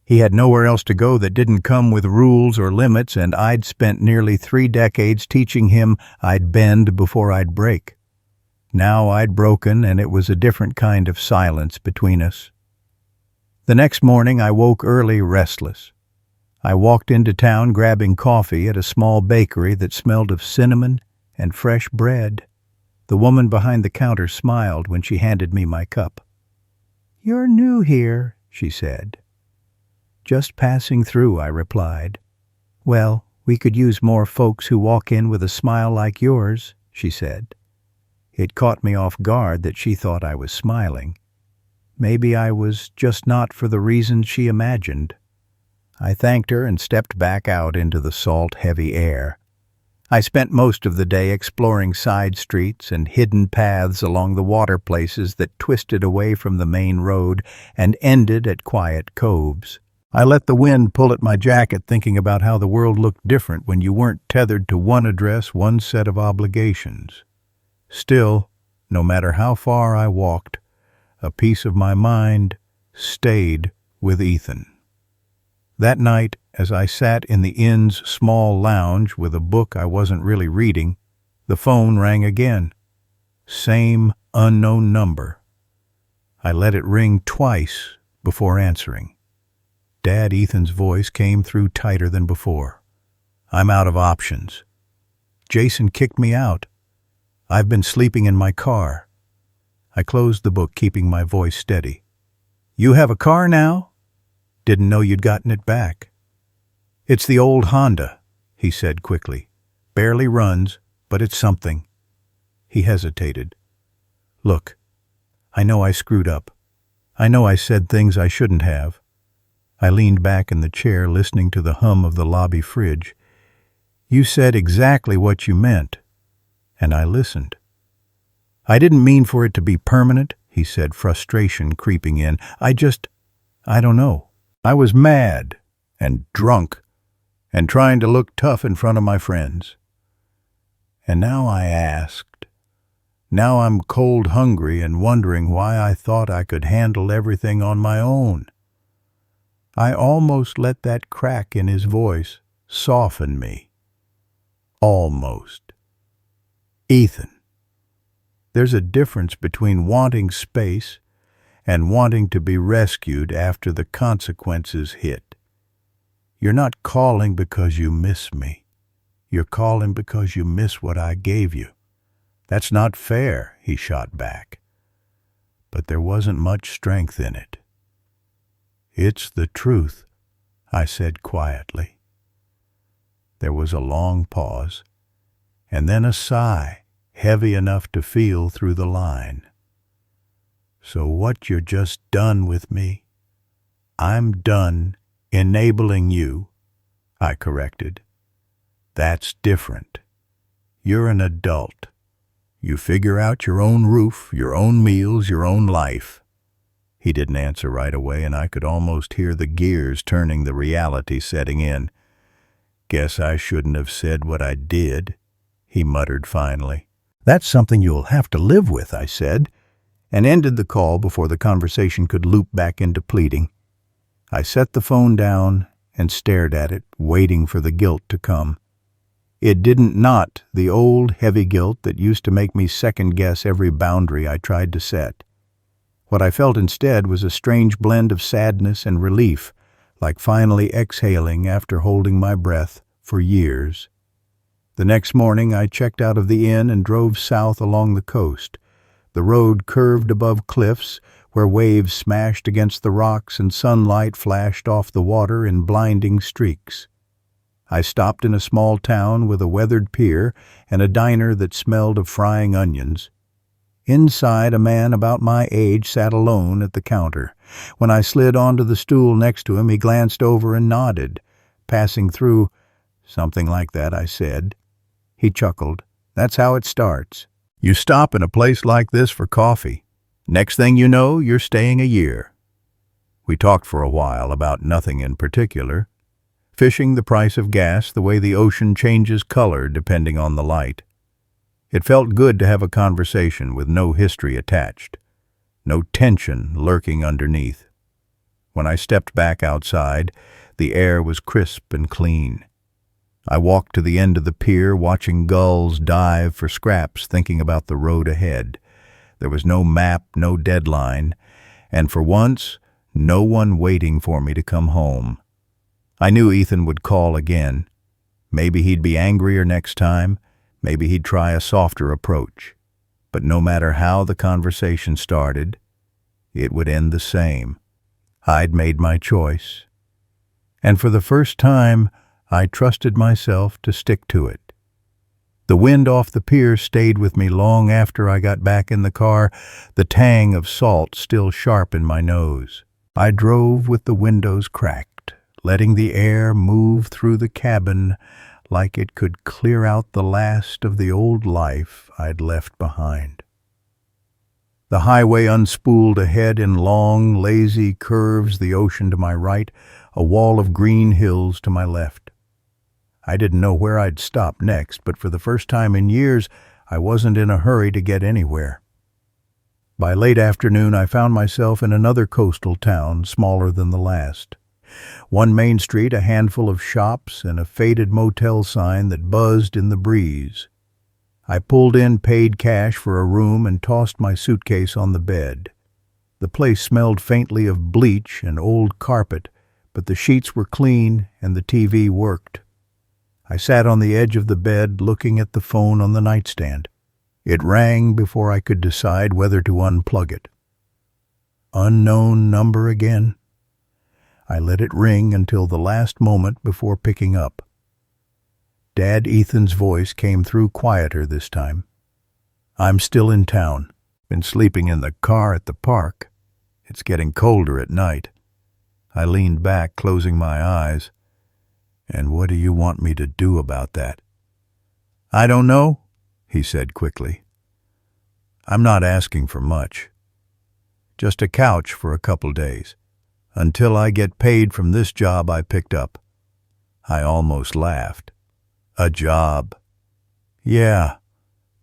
He had nowhere else to go that didn't come with rules or limits, and I'd spent nearly 3 decades teaching him I'd bend before I'd break. Now I'd broken, and it was a different kind of silence between us. The next morning I woke early, restless. I walked into town grabbing coffee at a small bakery that smelled of cinnamon and fresh bread. The woman behind the counter smiled when she handed me my cup. "You're new here," she said. "Just passing through," I replied. "Well, we could use more folks who walk in with a smile like yours," she said. It caught me off guard that she thought I was smiling. Maybe I was just not for the reasons she imagined. I thanked her and stepped back out into the salt, heavy air. I spent most of the day exploring side streets and hidden paths along the water places that twisted away from the main road and ended at quiet coves. I let the wind pull at my jacket, thinking about how the world looked different when you weren't tethered to one address, one set of obligations. Still, no matter how far I walked, a piece of my mind stayed with Ethan. That night, as I sat in the inn's small lounge with a book I wasn't really reading, the phone rang again. Same unknown number. I let it ring twice before answering. Dad Ethan's voice came through tighter than before. "I'm out of options. Jason kicked me out. I've been sleeping in my car." I closed the book, keeping my voice steady. "You have a car now? Didn't know you'd gotten it back." "It's the old Honda," he said quickly. "Barely runs, but it's something." He hesitated. "Look, I know I screwed up. I know I said things I shouldn't have." I leaned back in the chair, listening to the hum of the lobby fridge. "You said exactly what you meant." And I listened. "I didn't mean for it to be permanent," he said, frustration creeping in. I don't know. I was mad and drunk and trying to look tough in front of my friends. And now I asked. Now I'm cold hungry and wondering why I thought I could handle everything on my own. I almost let that crack in his voice soften me. Almost. "Ethan, there's a difference between wanting space and wanting to be rescued after the consequences hit. You're not calling because you miss me. You're calling because you miss what I gave you. That's not fair," he shot back. But there wasn't much strength in it. "It's the truth," I said quietly. There was a long pause, and then a sigh, heavy enough to feel through the line. "So what you're just done with me?" "I'm done enabling you," I corrected. "That's different. You're an adult. You figure out your own roof, your own meals, your own life." He didn't answer right away, and I could almost hear the gears turning, the reality setting in. "Guess I shouldn't have said what I did," he muttered finally. "That's something you'll have to live with," I said, and ended the call before the conversation could loop back into pleading. I set the phone down and stared at it, waiting for the guilt to come. It didn't, not the old, heavy guilt that used to make me second-guess every boundary I tried to set. What I felt instead was a strange blend of sadness and relief, like finally exhaling after holding my breath for years. The next morning I checked out of the inn and drove south along the coast. The road curved above cliffs where waves smashed against the rocks and sunlight flashed off the water in blinding streaks. I stopped in a small town with a weathered pier and a diner that smelled of frying onions. Inside, a man about my age sat alone at the counter. When I slid onto the stool next to him, he glanced over and nodded. "Passing through," "Something like that," I said. He chuckled. "That's how it starts. You stop in a place like this for coffee. Next thing you know, you're staying a year." We talked for a while about nothing in particular. Fishing the price of gas the way the ocean changes color depending on the light. It felt good to have a conversation with no history attached, no tension lurking underneath. When I stepped back outside, the air was crisp and clean. I walked to the end of the pier, watching gulls dive for scraps, thinking about the road ahead. There was no map, no deadline, and for once, no one waiting for me to come home. I knew Ethan would call again. Maybe he'd be angrier next time, maybe he'd try a softer approach. But no matter how the conversation started, it would end the same. I'd made my choice. And for the first time, I trusted myself to stick to it. The wind off the pier stayed with me long after I got back in the car, the tang of salt still sharp in my nose. I drove with the windows cracked, letting the air move through the cabin like it could clear out the last of the old life I'd left behind. The highway unspooled ahead in long, lazy curves, the ocean to my right, a wall of green hills to my left. I didn't know where I'd stop next, but for the first time in years, I wasn't in a hurry to get anywhere. By late afternoon, I found myself in another coastal town, smaller than the last. One main street, a handful of shops, and a faded motel sign that buzzed in the breeze. I pulled in, paid cash for a room, and tossed my suitcase on the bed. The place smelled faintly of bleach and old carpet, but the sheets were clean and the TV worked. I sat on the edge of the bed, looking at the phone on the nightstand. It rang before I could decide whether to unplug it. Unknown number again. I let it ring until the last moment before picking up. Dad Ethan's voice came through quieter this time. "I'm still in town. Been sleeping in the car at the park. It's getting colder at night." I leaned back, closing my eyes. "And what do you want me to do about that?" "I don't know," he said quickly. "I'm not asking for much. Just a couch for a couple days, until I get paid from this job I picked up." I almost laughed. "A job?" "Yeah,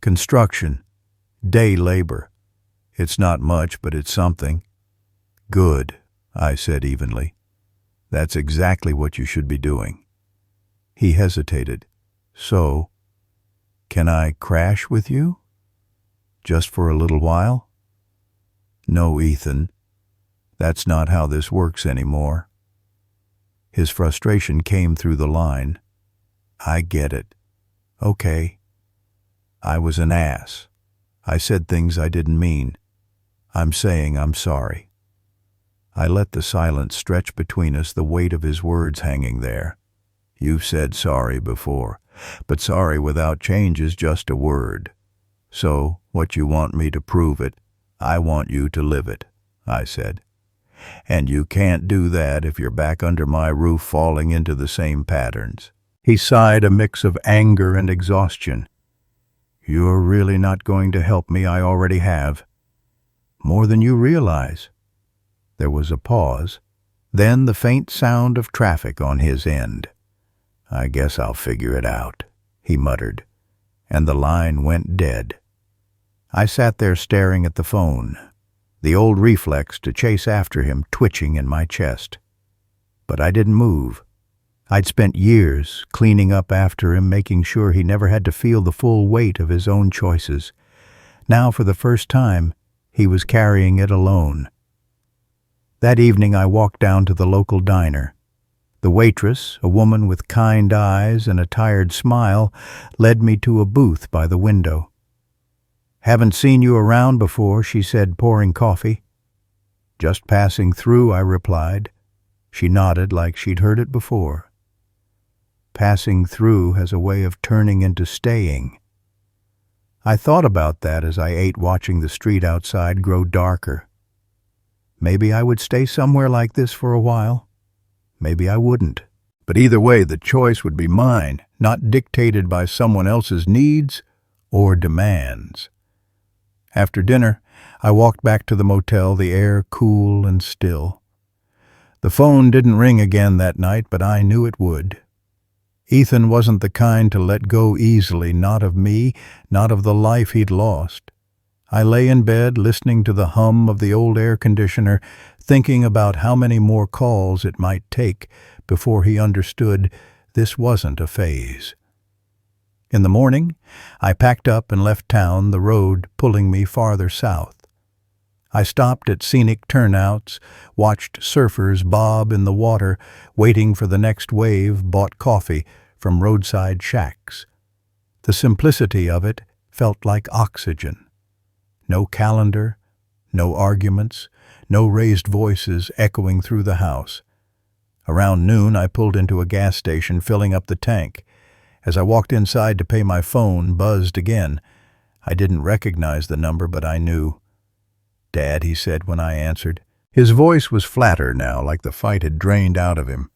construction, day labor. It's not much, but it's something." "Good," I said evenly. "That's exactly what you should be doing." He hesitated. "So, can I crash with you? Just for a little while?" "No, Ethan. That's not how this works anymore." His frustration came through the line. "I get it. Okay. I was an ass. I said things I didn't mean. I'm saying I'm sorry." I let the silence stretch between us, the weight of his words hanging there. "You've said sorry before, but sorry without change is just a word. So, what you want me to prove it, I want you to live it," I said. "And you can't do that if you're back under my roof falling into the same patterns." He sighed, a mix of anger and exhaustion. "You're really not going to help me. I already have. More than you realize." There was a pause, then the faint sound of traffic on his end. "I guess I'll figure it out," he muttered, and the line went dead. I sat there staring at the phone, the old reflex to chase after him twitching in my chest. But I didn't move. I'd spent years cleaning up after him, making sure he never had to feel the full weight of his own choices. Now, for the first time, he was carrying it alone. That evening I walked down to the local diner. The waitress, a woman with kind eyes and a tired smile, led me to a booth by the window. "Haven't seen you around before," she said, pouring coffee. "Just passing through," I replied. She nodded like she'd heard it before. Passing through has a way of turning into staying. I thought about that as I ate, watching the street outside grow darker. Maybe I would stay somewhere like this for a while. Maybe I wouldn't. But either way, the choice would be mine, not dictated by someone else's needs or demands. After dinner, I walked back to the motel, the air cool and still. The phone didn't ring again that night, but I knew it would. Ethan wasn't the kind to let go easily, not of me, not of the life he'd lost. I lay in bed listening to the hum of the old air conditioner, thinking about how many more calls it might take before he understood this wasn't a phase. In the morning, I packed up and left town, the road pulling me farther south. I stopped at scenic turnouts, watched surfers bob in the water, waiting for the next wave, bought coffee from roadside shacks. The simplicity of it felt like oxygen. No calendar, no arguments, no raised voices echoing through the house. Around noon, I pulled into a gas station, filling up the tank. As I walked inside to pay, my phone buzzed again. I didn't recognize the number, but I knew. "Dad," he said when I answered. His voice was flatter now, like the fight had drained out of him.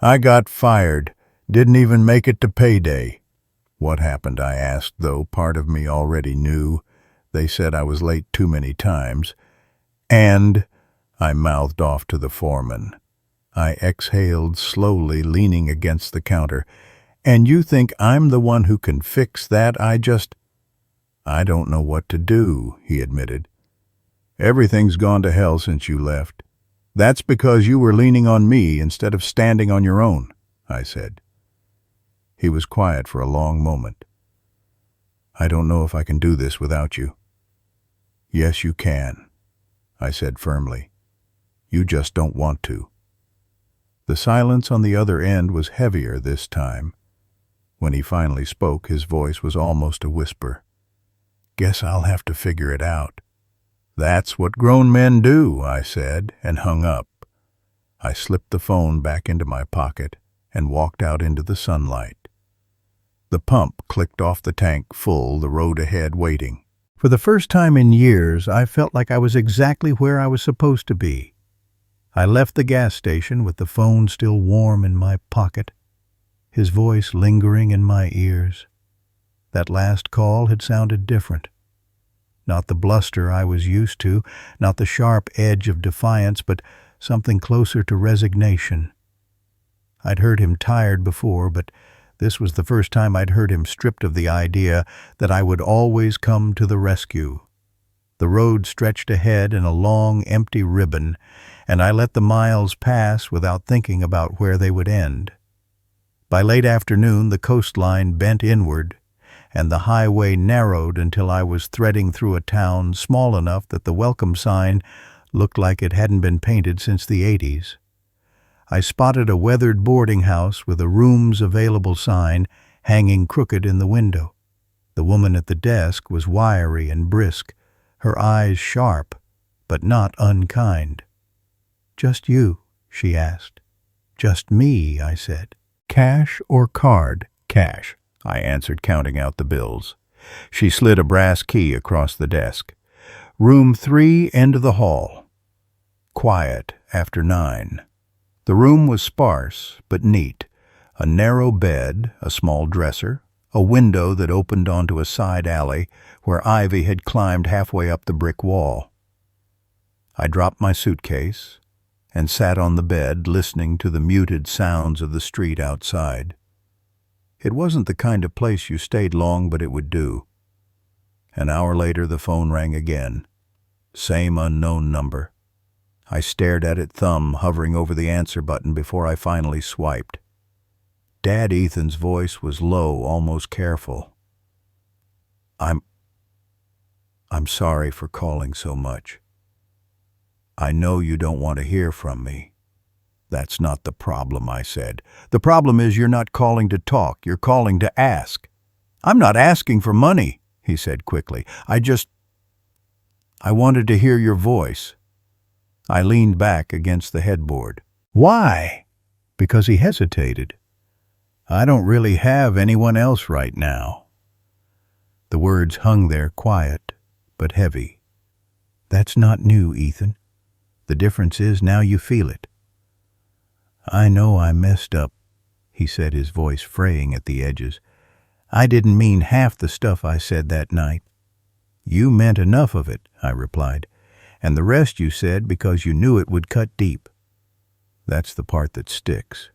"I got fired. Didn't even make it to payday." "What happened?" I asked, though part of me already knew. They said I was late too many times. "And," I mouthed off to the foreman. I exhaled slowly, leaning against the counter. "And you think I'm the one who can fix that? I don't know what to do," he admitted. "Everything's gone to hell since you left. That's because you were leaning on me instead of standing on your own," I said. He was quiet for a long moment. "I don't know if I can do this without you." "Yes, you can," I said firmly. "You just don't want to." The silence on the other end was heavier this time. When he finally spoke, his voice was almost a whisper. "Guess I'll have to figure it out." "That's what grown men do," I said, and hung up. I slipped the phone back into my pocket and walked out into the sunlight. The pump clicked off the tank full, the road ahead waiting. For the first time in years, I felt like I was exactly where I was supposed to be. I left the gas station with the phone still warm in my pocket, his voice lingering in my ears. That last call had sounded different. Not the bluster I was used to, not the sharp edge of defiance, but something closer to resignation. I'd heard him tired before, but this was the first time I'd heard him stripped of the idea that I would always come to the rescue. The road stretched ahead in a long, empty ribbon, and I let the miles pass without thinking about where they would end. By late afternoon, the coastline bent inward, and the highway narrowed until I was threading through a town small enough that the welcome sign looked like it hadn't been painted since the '80s. I spotted a weathered boarding house with a rooms available sign hanging crooked in the window. The woman at the desk was wiry and brisk, her eyes sharp, but not unkind. "Just you?" she asked. "Just me," I said. "Cash or card?" "Cash," I answered, counting out the bills. She slid a brass key across the desk. "Room 3, end of the hall." Quiet after 9. The room was sparse but neat. A narrow bed, a small dresser, a window that opened onto a side alley where ivy had climbed halfway up the brick wall. I dropped my suitcase and sat on the bed, listening to the muted sounds of the street outside. It wasn't the kind of place you stayed long, but it would do. An hour later, the phone rang again. Same unknown number. I stared at it, thumb hovering over the answer button before I finally swiped. Dad Ethan's voice was low, almost careful. I'm sorry for calling so much. I know you don't want to hear from me." "That's not the problem," I said. "The problem is you're not calling to talk, you're calling to ask." "I'm not asking for money," he said quickly. I wanted to hear your voice." I leaned back against the headboard. "Why?" Because he hesitated. "I don't really have anyone else right now." The words hung there quiet, but heavy. "That's not new, Ethan. The difference is now you feel it." "I know I messed up," he said, his voice fraying at the edges. "I didn't mean half the stuff I said that night." "You meant enough of it," I replied, "and the rest you said because you knew it would cut deep." That's the part that sticks.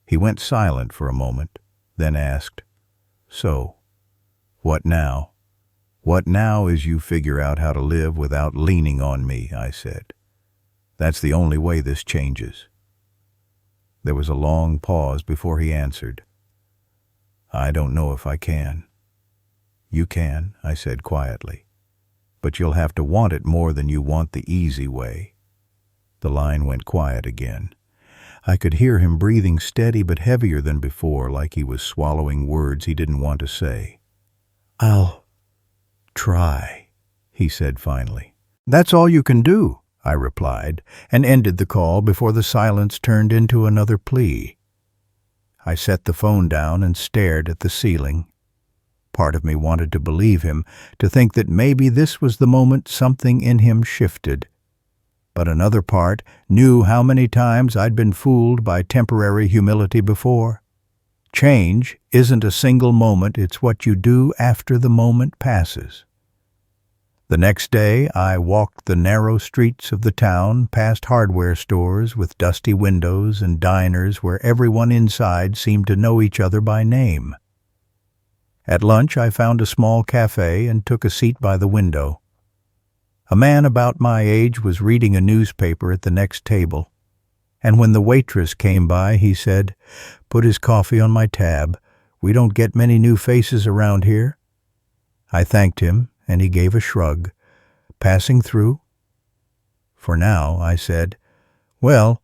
He went silent for a moment, then asked, "So, what now?" "What now is you figure out how to live without leaning on me," I said. "That's the only way this changes." There was a long pause before he answered. "I don't know if I can." "You can," I said quietly, "but you'll have to want it more than you want the easy way." The line went quiet again. I could hear him breathing steady but heavier than before, like he was swallowing words he didn't want to say. "I'll try," he said finally. "That's all you can do," I replied, and ended the call before the silence turned into another plea. I set the phone down and stared at the ceiling. Part of me wanted to believe him, to think that maybe this was the moment something in him shifted. But another part knew how many times I'd been fooled by temporary humility before. Change isn't a single moment, it's what you do after the moment passes. The next day, I walked the narrow streets of the town, past hardware stores with dusty windows and diners where everyone inside seemed to know each other by name. At lunch, I found a small cafe and took a seat by the window. A man about my age was reading a newspaper at the next table, and when the waitress came by, he said, "Put his coffee on my tab. We don't get many new faces around here." I thanked him, and he gave a shrug. "Passing through?" "For now," I said. "Well,"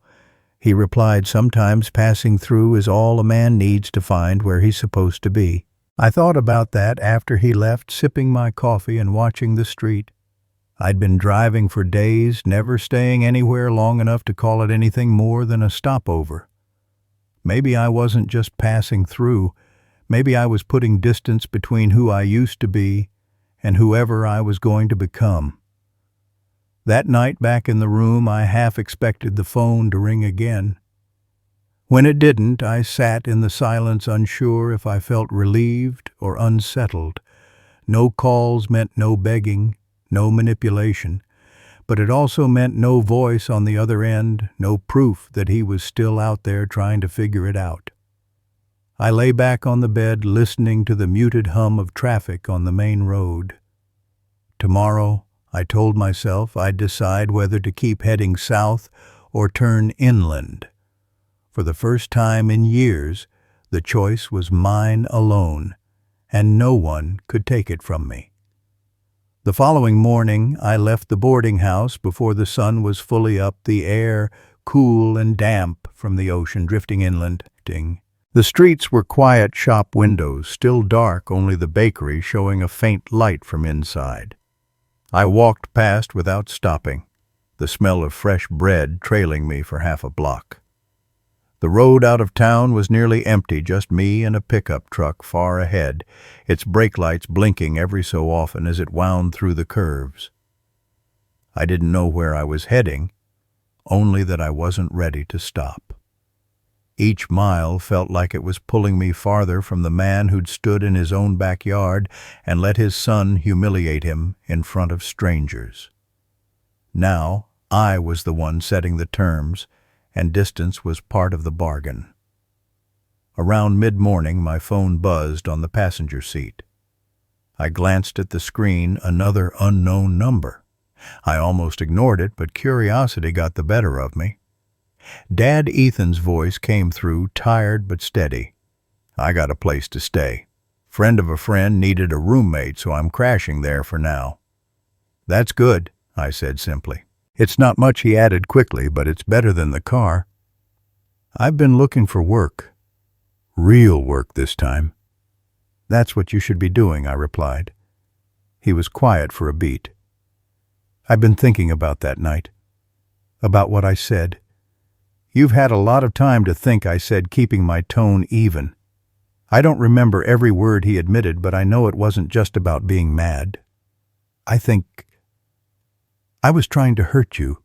he replied, "sometimes passing through is all a man needs to find where he's supposed to be." I thought about that after he left, sipping my coffee and watching the street. I'd been driving for days, never staying anywhere long enough to call it anything more than a stopover. Maybe I wasn't just passing through. Maybe I was putting distance between who I used to be and whoever I was going to become. That night back in the room, I half expected the phone to ring again. When it didn't, I sat in the silence, unsure if I felt relieved or unsettled. No calls meant no begging, no manipulation, but it also meant no voice on the other end, no proof that he was still out there trying to figure it out. I lay back on the bed, listening to the muted hum of traffic on the main road. Tomorrow, I told myself, I'd decide whether to keep heading south or turn inland. For the first time in years, the choice was mine alone, and no one could take it from me. The following morning, I left the boarding house before the sun was fully up, the air cool and damp from the ocean drifting inland. The streets were quiet shop windows, still dark, only the bakery showing a faint light from inside. I walked past without stopping, the smell of fresh bread trailing me for half a block. The road out of town was nearly empty, just me and a pickup truck far ahead, its brake lights blinking every so often as it wound through the curves. I didn't know where I was heading, only that I wasn't ready to stop. Each mile felt like it was pulling me farther from the man who'd stood in his own backyard and let his son humiliate him in front of strangers. Now I was the one setting the terms, and distance was part of the bargain. Around mid-morning, my phone buzzed on the passenger seat. I glanced at the screen, another unknown number. I almost ignored it, but curiosity got the better of me. Dad Ethan's voice came through, tired but steady. "I got a place to stay. Friend of a friend needed a roommate, so I'm crashing there for now." "That's good," I said simply. "It's not much," he added quickly, "but it's better than the car." "I've been looking for work. Real work this time." "That's what you should be doing," I replied. He was quiet for a beat. "I've been thinking about that night. About what I said." "You've had a lot of time to think," I said, keeping my tone even. I don't remember every word he admitted, but I know it wasn't just about being mad. "I think I was trying to hurt you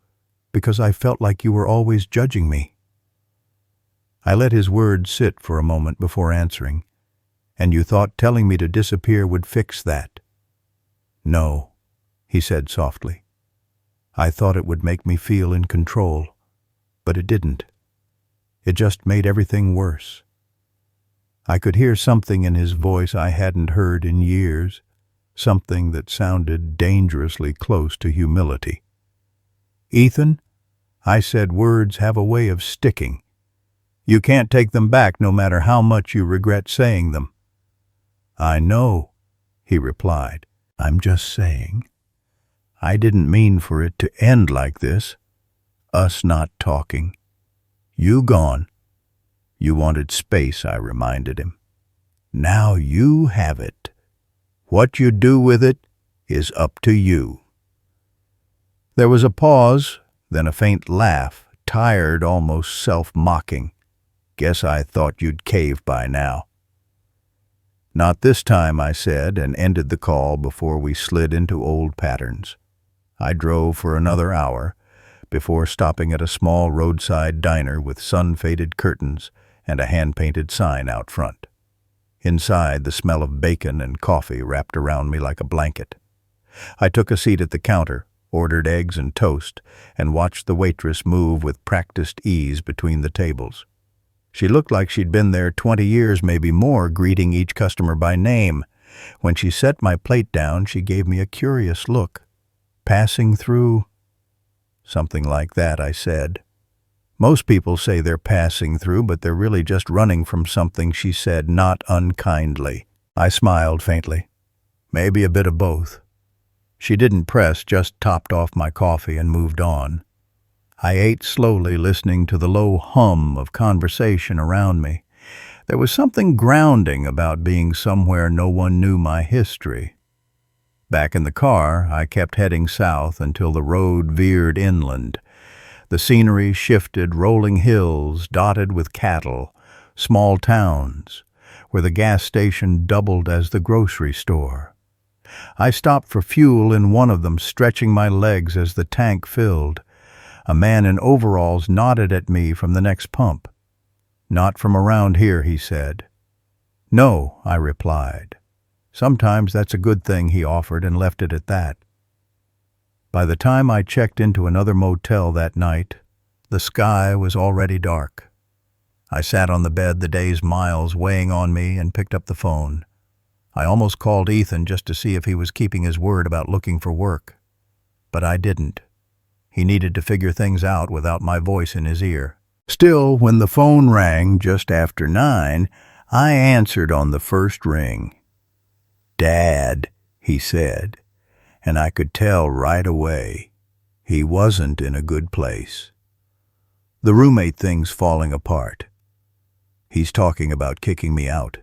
because I felt like you were always judging me." I let his words sit for a moment before answering. "And you thought telling me to disappear would fix that?" "No," he said softly. "I thought it would make me feel in control. But it didn't. It just made everything worse. I could hear something in his voice I hadn't heard in years, something that sounded dangerously close to humility. "Ethan," I said, "words have a way of sticking. You can't take them back no matter how much you regret saying them." "I know," he replied. "I'm just saying. I didn't mean for it to end like this. Us not talking. You gone. You wanted space," I reminded him. "Now you have it. What you do with it is up to you." There was a pause, then a faint laugh, tired, almost self-mocking. "Guess I thought you'd cave by now." "Not this time," I said, and ended the call before we slid into old patterns. I drove for another hour before stopping at a small roadside diner with sun-faded curtains and a hand-painted sign out front. Inside, the smell of bacon and coffee wrapped around me like a blanket. I took a seat at the counter, ordered eggs and toast, and watched the waitress move with practiced ease between the tables. She looked like she'd been there 20 years, maybe more, greeting each customer by name. When she set my plate down, she gave me a curious look. "Passing through?" "Something like that," I said. "Most people say they're passing through, but they're really just running from something," she said, not unkindly. I smiled faintly. "Maybe a bit of both." She didn't press, just topped off my coffee and moved on. I ate slowly, listening to the low hum of conversation around me. There was something grounding about being somewhere no one knew my history. Back in the car, I kept heading south until the road veered inland. The scenery shifted, rolling hills dotted with cattle, small towns, where the gas station doubled as the grocery store. I stopped for fuel in one of them, stretching my legs as the tank filled. A man in overalls nodded at me from the next pump. "Not from around here," he said. "No," I replied. "Sometimes that's a good thing," he offered, and left it at that. By the time I checked into another motel that night, the sky was already dark. I sat on the bed, the day's miles weighing on me, and picked up the phone. I almost called Ethan just to see if he was keeping his word about looking for work. But I didn't. He needed to figure things out without my voice in his ear. Still, when the phone rang just after 9, I answered on the first ring. "Dad," he said, and I could tell right away he wasn't in a good place. The roommate thing's falling apart. He's talking about kicking me out.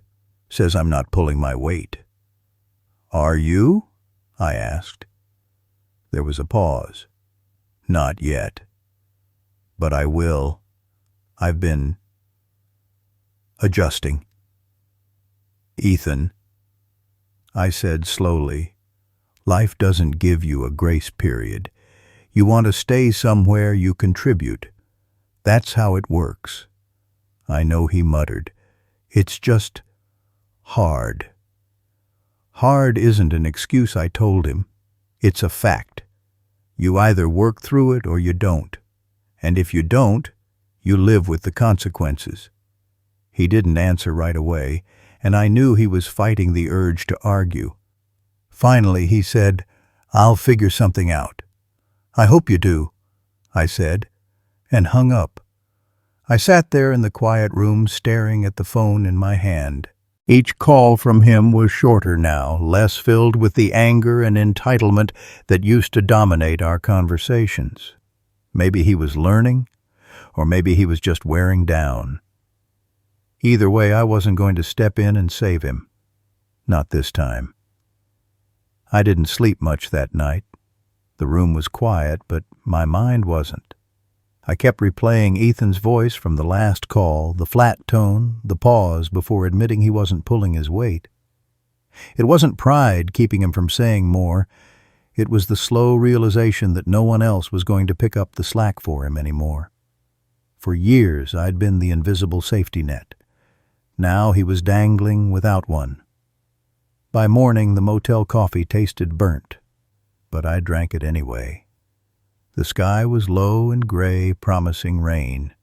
Says I'm not pulling my weight. "Are you?" I asked. There was a pause. "Not yet. But I will. I've been adjusting." "Ethan," I said slowly, "life doesn't give you a grace period. You want to stay somewhere, you contribute. That's how it works." I know he muttered. "It's just hard." "Hard isn't an excuse," I told him. "It's a fact. You either work through it or you don't. And if you don't, you live with the consequences." He didn't answer right away, and I knew he was fighting the urge to argue. Finally, he said, "I'll figure something out." "I hope you do," I said, and hung up. I sat there in the quiet room, staring at the phone in my hand. Each call from him was shorter now, less filled with the anger and entitlement that used to dominate our conversations. Maybe he was learning, or maybe he was just wearing down. Either way, I wasn't going to step in and save him. Not this time. I didn't sleep much that night. The room was quiet, but my mind wasn't. I kept replaying Ethan's voice from the last call, the flat tone, the pause before admitting he wasn't pulling his weight. It wasn't pride keeping him from saying more. It was the slow realization that no one else was going to pick up the slack for him anymore. For years, I'd been the invisible safety net. Now he was dangling without one. By morning, the motel coffee tasted burnt, but I drank it anyway. The sky was low and gray, promising rain.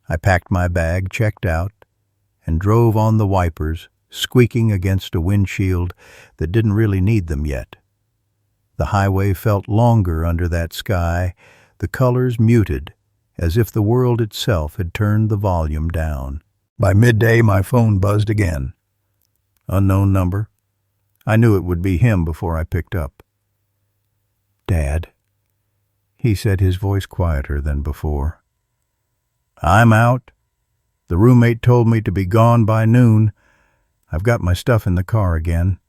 I packed my bag, checked out, and drove on the wipers, squeaking against a windshield that didn't really need them yet. The highway felt longer under that sky, the colors muted, as if the world itself had turned the volume down. By midday, my phone buzzed again. Unknown number. I knew it would be him before I picked up. "Dad," he said, his voice quieter than before. "I'm out. The roommate told me to be gone by noon. I've got my stuff in the car again."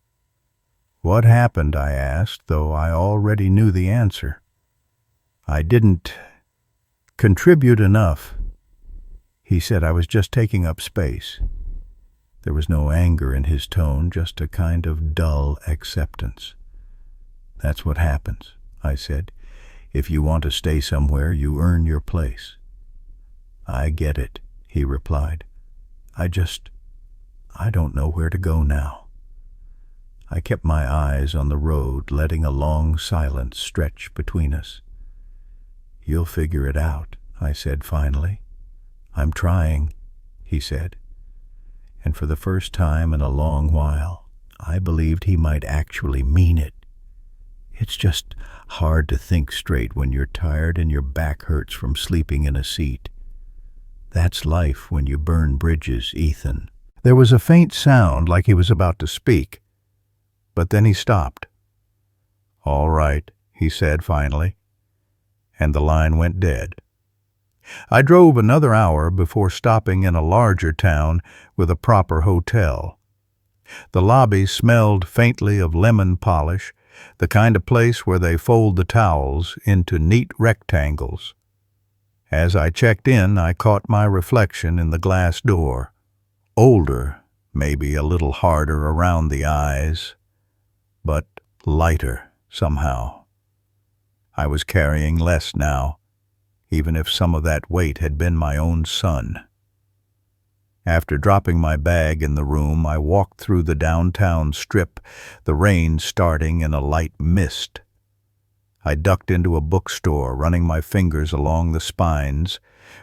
"What happened?" I asked, though I already knew the answer. "I didn't contribute enough." He said I was just taking up space. There was no anger in his tone, just a kind of dull acceptance. "That's what happens," I said. "If you want to stay somewhere, you earn your place." "I get it," he replied. I don't know where to go now." I kept my eyes on the road, letting a long silence stretch between us. "You'll figure it out," I said finally. "I'm trying," he said. And for the first time in a long while, I believed he might actually mean it. It's just hard to think straight when you're tired and your back hurts from sleeping in a seat. That's life when you burn bridges, Ethan. There was a faint sound like he was about to speak, but then he stopped. "All right," he said finally, and the line went dead. I drove another hour before stopping in a larger town with a proper hotel. The lobby smelled faintly of lemon polish, the kind of place where they fold the towels into neat rectangles. As I checked in, I caught my reflection in the glass door. Older, maybe a little harder around the eyes, but lighter somehow. I was carrying less now, even if some of that weight had been my own son. After dropping my bag in the room, I walked through the downtown strip, the rain starting in a light mist. I ducked into a bookstore, running my fingers along the spines,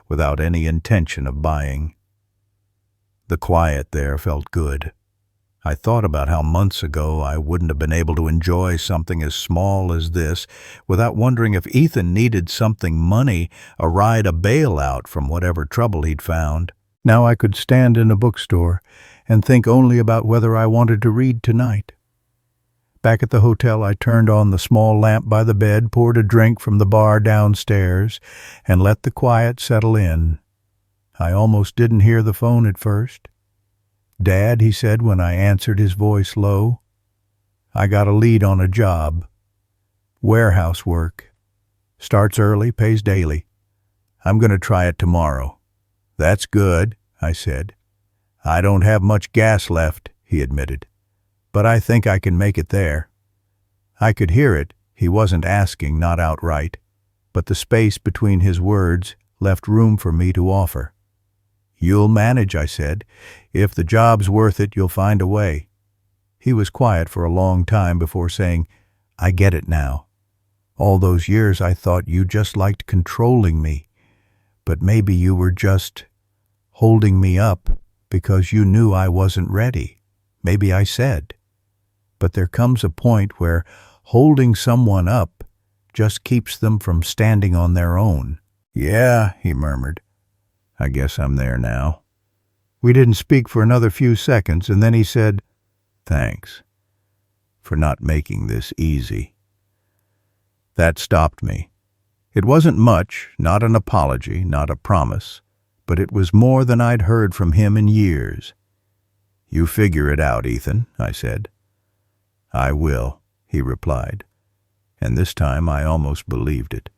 without any intention of buying. The quiet there felt good. I thought about how months ago I wouldn't have been able to enjoy something as small as this without wondering if Ethan needed something money, a ride, a bailout from whatever trouble he'd found. Now I could stand in a bookstore and think only about whether I wanted to read tonight. Back at the hotel, I turned on the small lamp by the bed, poured a drink from the bar downstairs, and let the quiet settle in. I almost didn't hear the phone at first. "Dad," he said when I answered, his voice low. "I got a lead on a job. Warehouse work. Starts early, pays daily. I'm going to try it tomorrow." "That's good," I said. "I don't have much gas left," he admitted, "but I think I can make it there." I could hear it. He wasn't asking, not outright, but the space between his words left room for me to offer. "You'll manage," I said. "If the job's worth it, you'll find a way." He was quiet for a long time before saying, "I get it now. All those years I thought you just liked controlling me, but maybe you were just holding me up because you knew I wasn't ready. Maybe I said. But there comes a point where holding someone up just keeps them from standing on their own." "Yeah," he murmured. "I guess I'm there now." We didn't speak for another few seconds, and then he said, "Thanks for not making this easy." That stopped me. It wasn't much, not an apology, not a promise, but it was more than I'd heard from him in years. "You figure it out, Ethan," I said. "I will," he replied, and this time I almost believed it.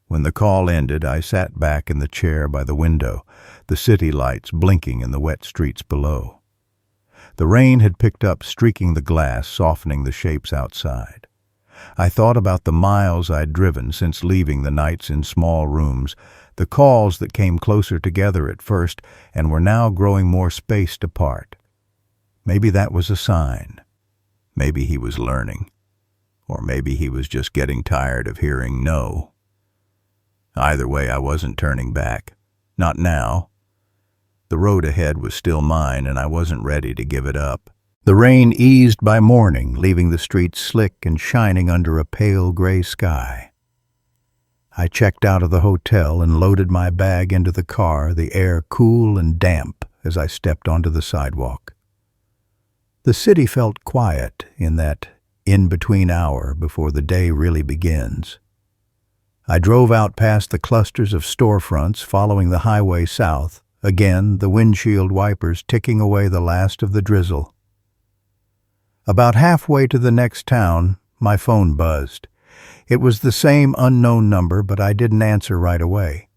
When the call ended, I sat back in the chair by the window, the city lights blinking in the wet streets below. The rain had picked up, streaking the glass, softening the shapes outside. I thought about the miles I'd driven since leaving the nights in small rooms, the calls that came closer together at first and were now growing more spaced apart. Maybe that was a sign. Maybe he was learning. Or maybe he was just getting tired of hearing no. Either way, I wasn't turning back. Not now. The road ahead was still mine, and I wasn't ready to give it up. The rain eased by morning, leaving the streets slick and shining under a pale gray sky. I checked out of the hotel and loaded my bag into the car, the air cool and damp as I stepped onto the sidewalk. The city felt quiet in that in-between hour before the day really begins. I drove out past the clusters of storefronts following the highway south, again the windshield wipers ticking away the last of the drizzle. About halfway to the next town, my phone buzzed. It was the same unknown number, but I didn't answer right away.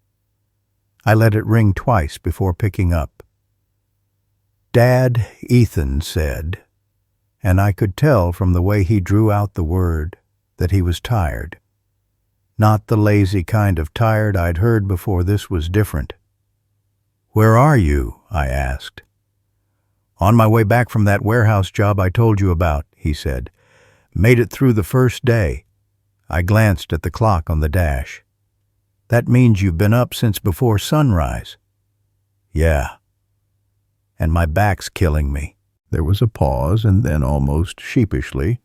I let it ring twice before picking up. "Dad," Ethan said, and I could tell from the way he drew out the word that he was tired. Not the lazy kind of tired I'd heard before. This was different. "Where are you?" I asked. "On my way back from that warehouse job I told you about," he said. "Made it through the first day." I glanced at the clock on the dash. "That means you've been up since before sunrise." "Yeah. And my back's killing me." There was a pause, and then almost sheepishly,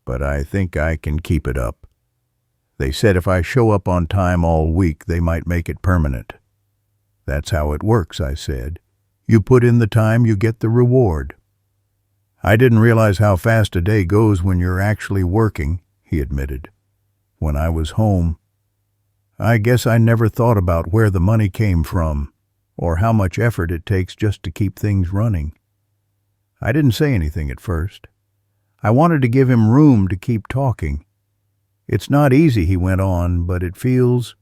"But I think I can keep it up. They said if I show up on time all week, they might make it permanent." "That's how it works," I said. "You put in the time, you get the reward." "I didn't realize how fast a day goes when you're actually working," he admitted. "When I was home, I guess I never thought about where the money came from or how much effort it takes just to keep things running." I didn't say anything at first. I wanted to give him room to keep talking. "It's not easy," he went on, "but it feels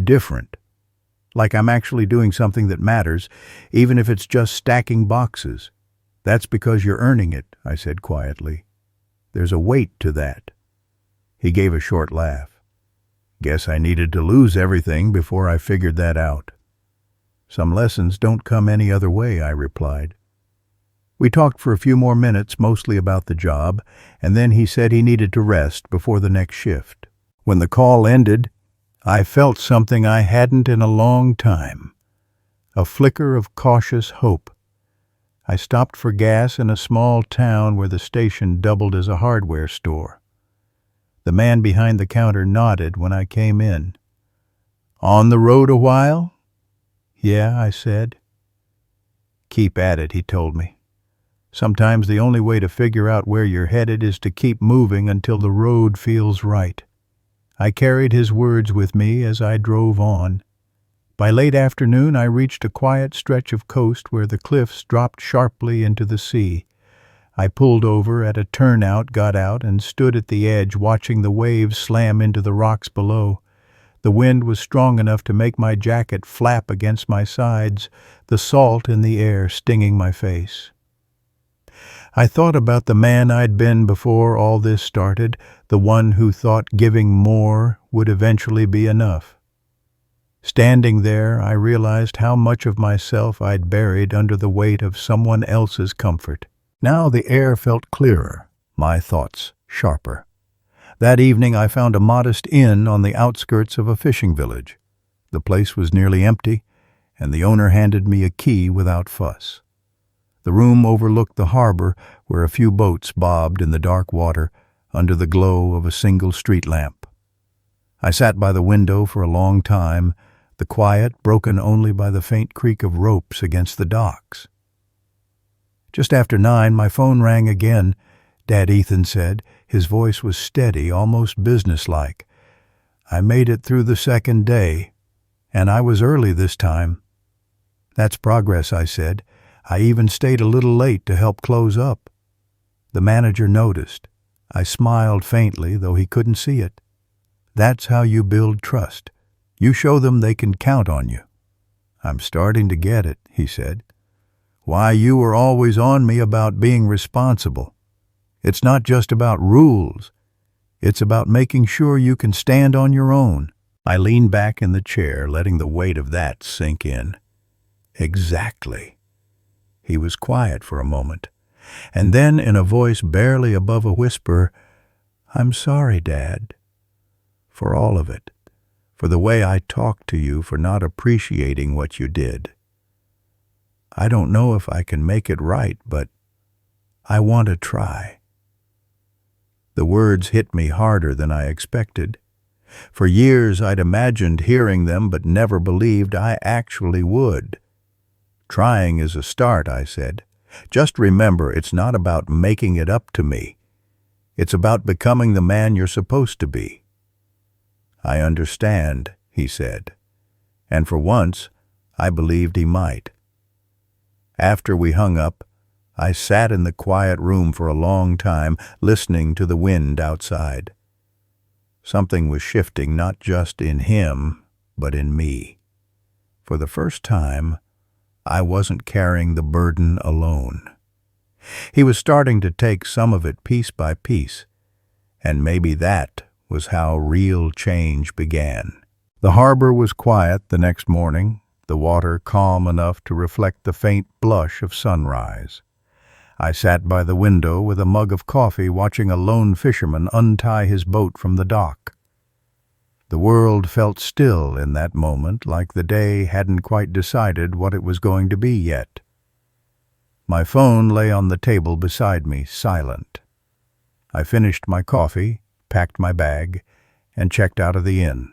different. Like I'm actually doing something that matters, even if it's just stacking boxes." "That's because you're earning it," I said quietly. "There's a weight to that." He gave a short laugh. "Guess I needed to lose everything before I figured that out." "Some lessons don't come any other way," I replied. We talked for a few more minutes, mostly about the job, and then he said he needed to rest before the next shift. When the call ended, I felt something I hadn't in a long time, a flicker of cautious hope. I stopped for gas in a small town where the station doubled as a hardware store. The man behind the counter nodded when I came in. "On the road a while?" "Yeah," I said. "Keep at it," he told me. "Sometimes the only way to figure out where you're headed is to keep moving until the road feels right." I carried his words with me as I drove on. By late afternoon, I reached a quiet stretch of coast where the cliffs dropped sharply into the sea. I pulled over at a turnout, got out, and stood at the edge watching the waves slam into the rocks below. The wind was strong enough to make my jacket flap against my sides, the salt in the air stinging my face. I thought about the man I'd been before all this started, the one who thought giving more would eventually be enough. Standing there, I realized how much of myself I'd buried under the weight of someone else's comfort. Now the air felt clearer, my thoughts sharper. That evening I found a modest inn on the outskirts of a fishing village. The place was nearly empty, and the owner handed me a key without fuss. The room overlooked the harbor, where a few boats bobbed in the dark water under the glow of a single street lamp. I sat by the window for a long time, the quiet broken only by the faint creak of ropes against the docks. Just after 9, my phone rang again. "Dad," Ethan said. His voice was steady, almost businesslike. "I made it through the second day, and I was early this time." "That's progress," I said. "I even stayed a little late to help close up." The manager noticed. I smiled faintly, though he couldn't see it. "That's how you build trust. You show them they can count on you." "I'm starting to get it," he said. "Why you were always on me about being responsible. It's not just about rules. It's about making sure you can stand on your own." I leaned back in the chair, letting the weight of that sink in. Exactly. He was quiet for a moment, and then, in a voice barely above a whisper, I'm sorry, Dad, for all of it, for the way I talked to you, for not appreciating what you did. I don't know if I can make it right, but I want to try." The words hit me harder than I expected. For years I'd imagined hearing them, but never believed I actually would. "Trying is a start," I said. "Just remember, it's not about making it up to me. It's about becoming the man you're supposed to be." "I understand," he said, and for once I believed he might. After we hung up, I sat in the quiet room for a long time, listening to the wind outside. Something was shifting, not just in him, but in me. For the first time, I wasn't carrying the burden alone. He was starting to take some of it piece by piece, and maybe that was how real change began. The harbor was quiet the next morning, the water calm enough to reflect the faint blush of sunrise. I sat by the window with a mug of coffee, watching a lone fisherman untie his boat from the dock. The world felt still in that moment, like the day hadn't quite decided what it was going to be yet. My phone lay on the table beside me, silent. I finished my coffee, packed my bag, and checked out of the inn.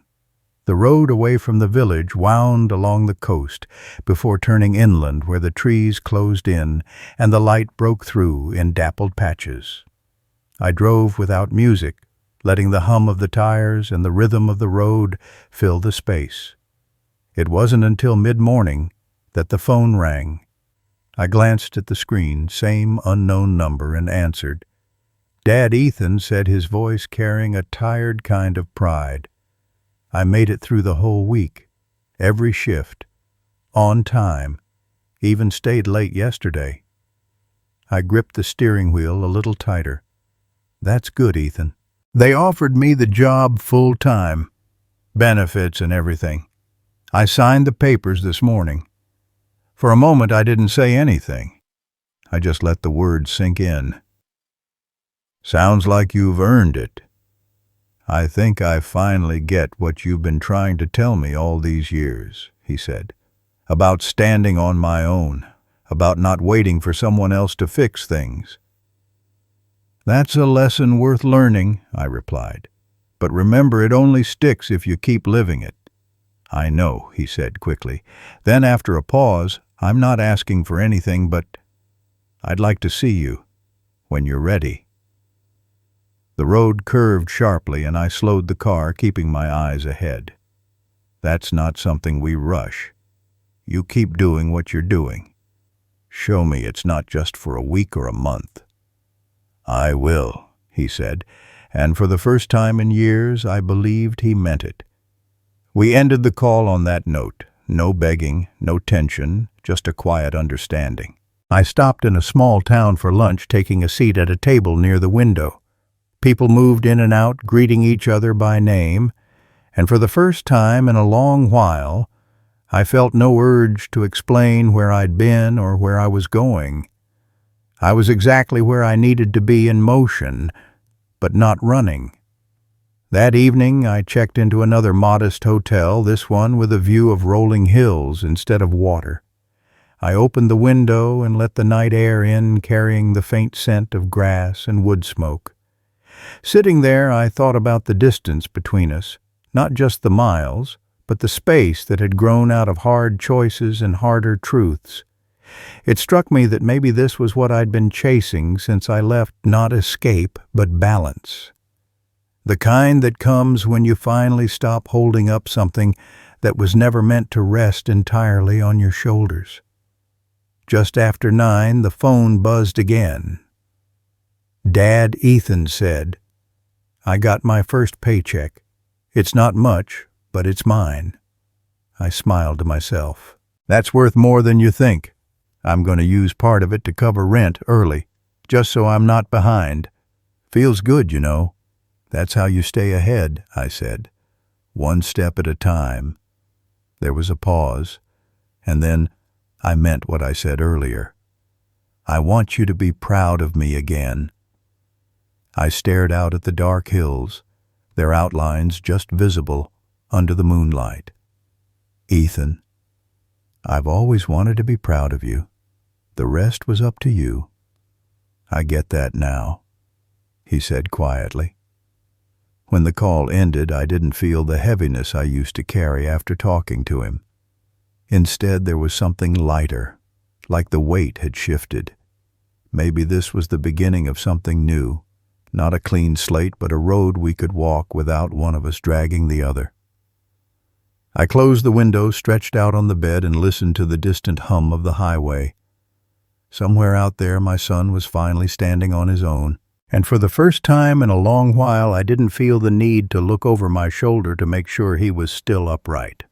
The road away from the village wound along the coast before turning inland, where the trees closed in and the light broke through in dappled patches. I drove without music, letting the hum of the tires and the rhythm of the road fill the space. It wasn't until mid-morning that the phone rang. I glanced at the screen, same unknown number, and answered. Dad Ethan said, his voice carrying a tired kind of pride. I made it through the whole week, every shift, on time, even stayed late yesterday. I gripped the steering wheel a little tighter. That's good, Ethan. They offered me the job full-time, benefits and everything. I signed the papers this morning. For a moment I didn't say anything. I just let the words sink in. Sounds like you've earned it. I think I finally get what you've been trying to tell me all these years, he said, about standing on my own, about not waiting for someone else to fix things. That's a lesson worth learning, I replied, but remember, it only sticks if you keep living it. I know, he said quickly. Then after a pause, I'm not asking for anything, but I'd like to see you when you're ready. The road curved sharply and I slowed the car, keeping my eyes ahead. That's not something we rush. You keep doing what you're doing. Show me it's not just for a week or a month. I will, he said, and for the first time in years I believed he meant it. We ended the call on that note. No begging, no tension, just a quiet understanding. I stopped in a small town for lunch, taking a seat at a table near the window. People moved in and out, greeting each other by name, and for the first time in a long while, I felt no urge to explain where I'd been or where I was going. I was exactly where I needed to be, in motion, but not running. That evening, I checked into another modest hotel, this one with a view of rolling hills instead of water. I opened the window and let the night air in, carrying the faint scent of grass and wood smoke. Sitting there, I thought about the distance between us, not just the miles, but the space that had grown out of hard choices and harder truths. It struck me that maybe this was what I'd been chasing since I left, not escape, but balance. The kind that comes when you finally stop holding up something that was never meant to rest entirely on your shoulders. Just after 9, the phone buzzed again. Dad Ethan said, I got my first paycheck. It's not much, but it's mine. I smiled to myself. That's worth more than you think. I'm going to use part of it to cover rent early, just so I'm not behind. Feels good, you know. That's how you stay ahead, I said, one step at a time. There was a pause, and then I meant what I said earlier. I want you to be proud of me again. I stared out at the dark hills, their outlines just visible under the moonlight. "Ethan, I've always wanted to be proud of you. The rest was up to you." "I get that now," he said quietly. When the call ended, I didn't feel the heaviness I used to carry after talking to him. Instead, there was something lighter, like the weight had shifted. Maybe this was the beginning of something new, not a clean slate, but a road we could walk without one of us dragging the other. I closed the window, stretched out on the bed, and listened to the distant hum of the highway. Somewhere out there, my son was finally standing on his own, and for the first time in a long while, I didn't feel the need to look over my shoulder to make sure he was still upright.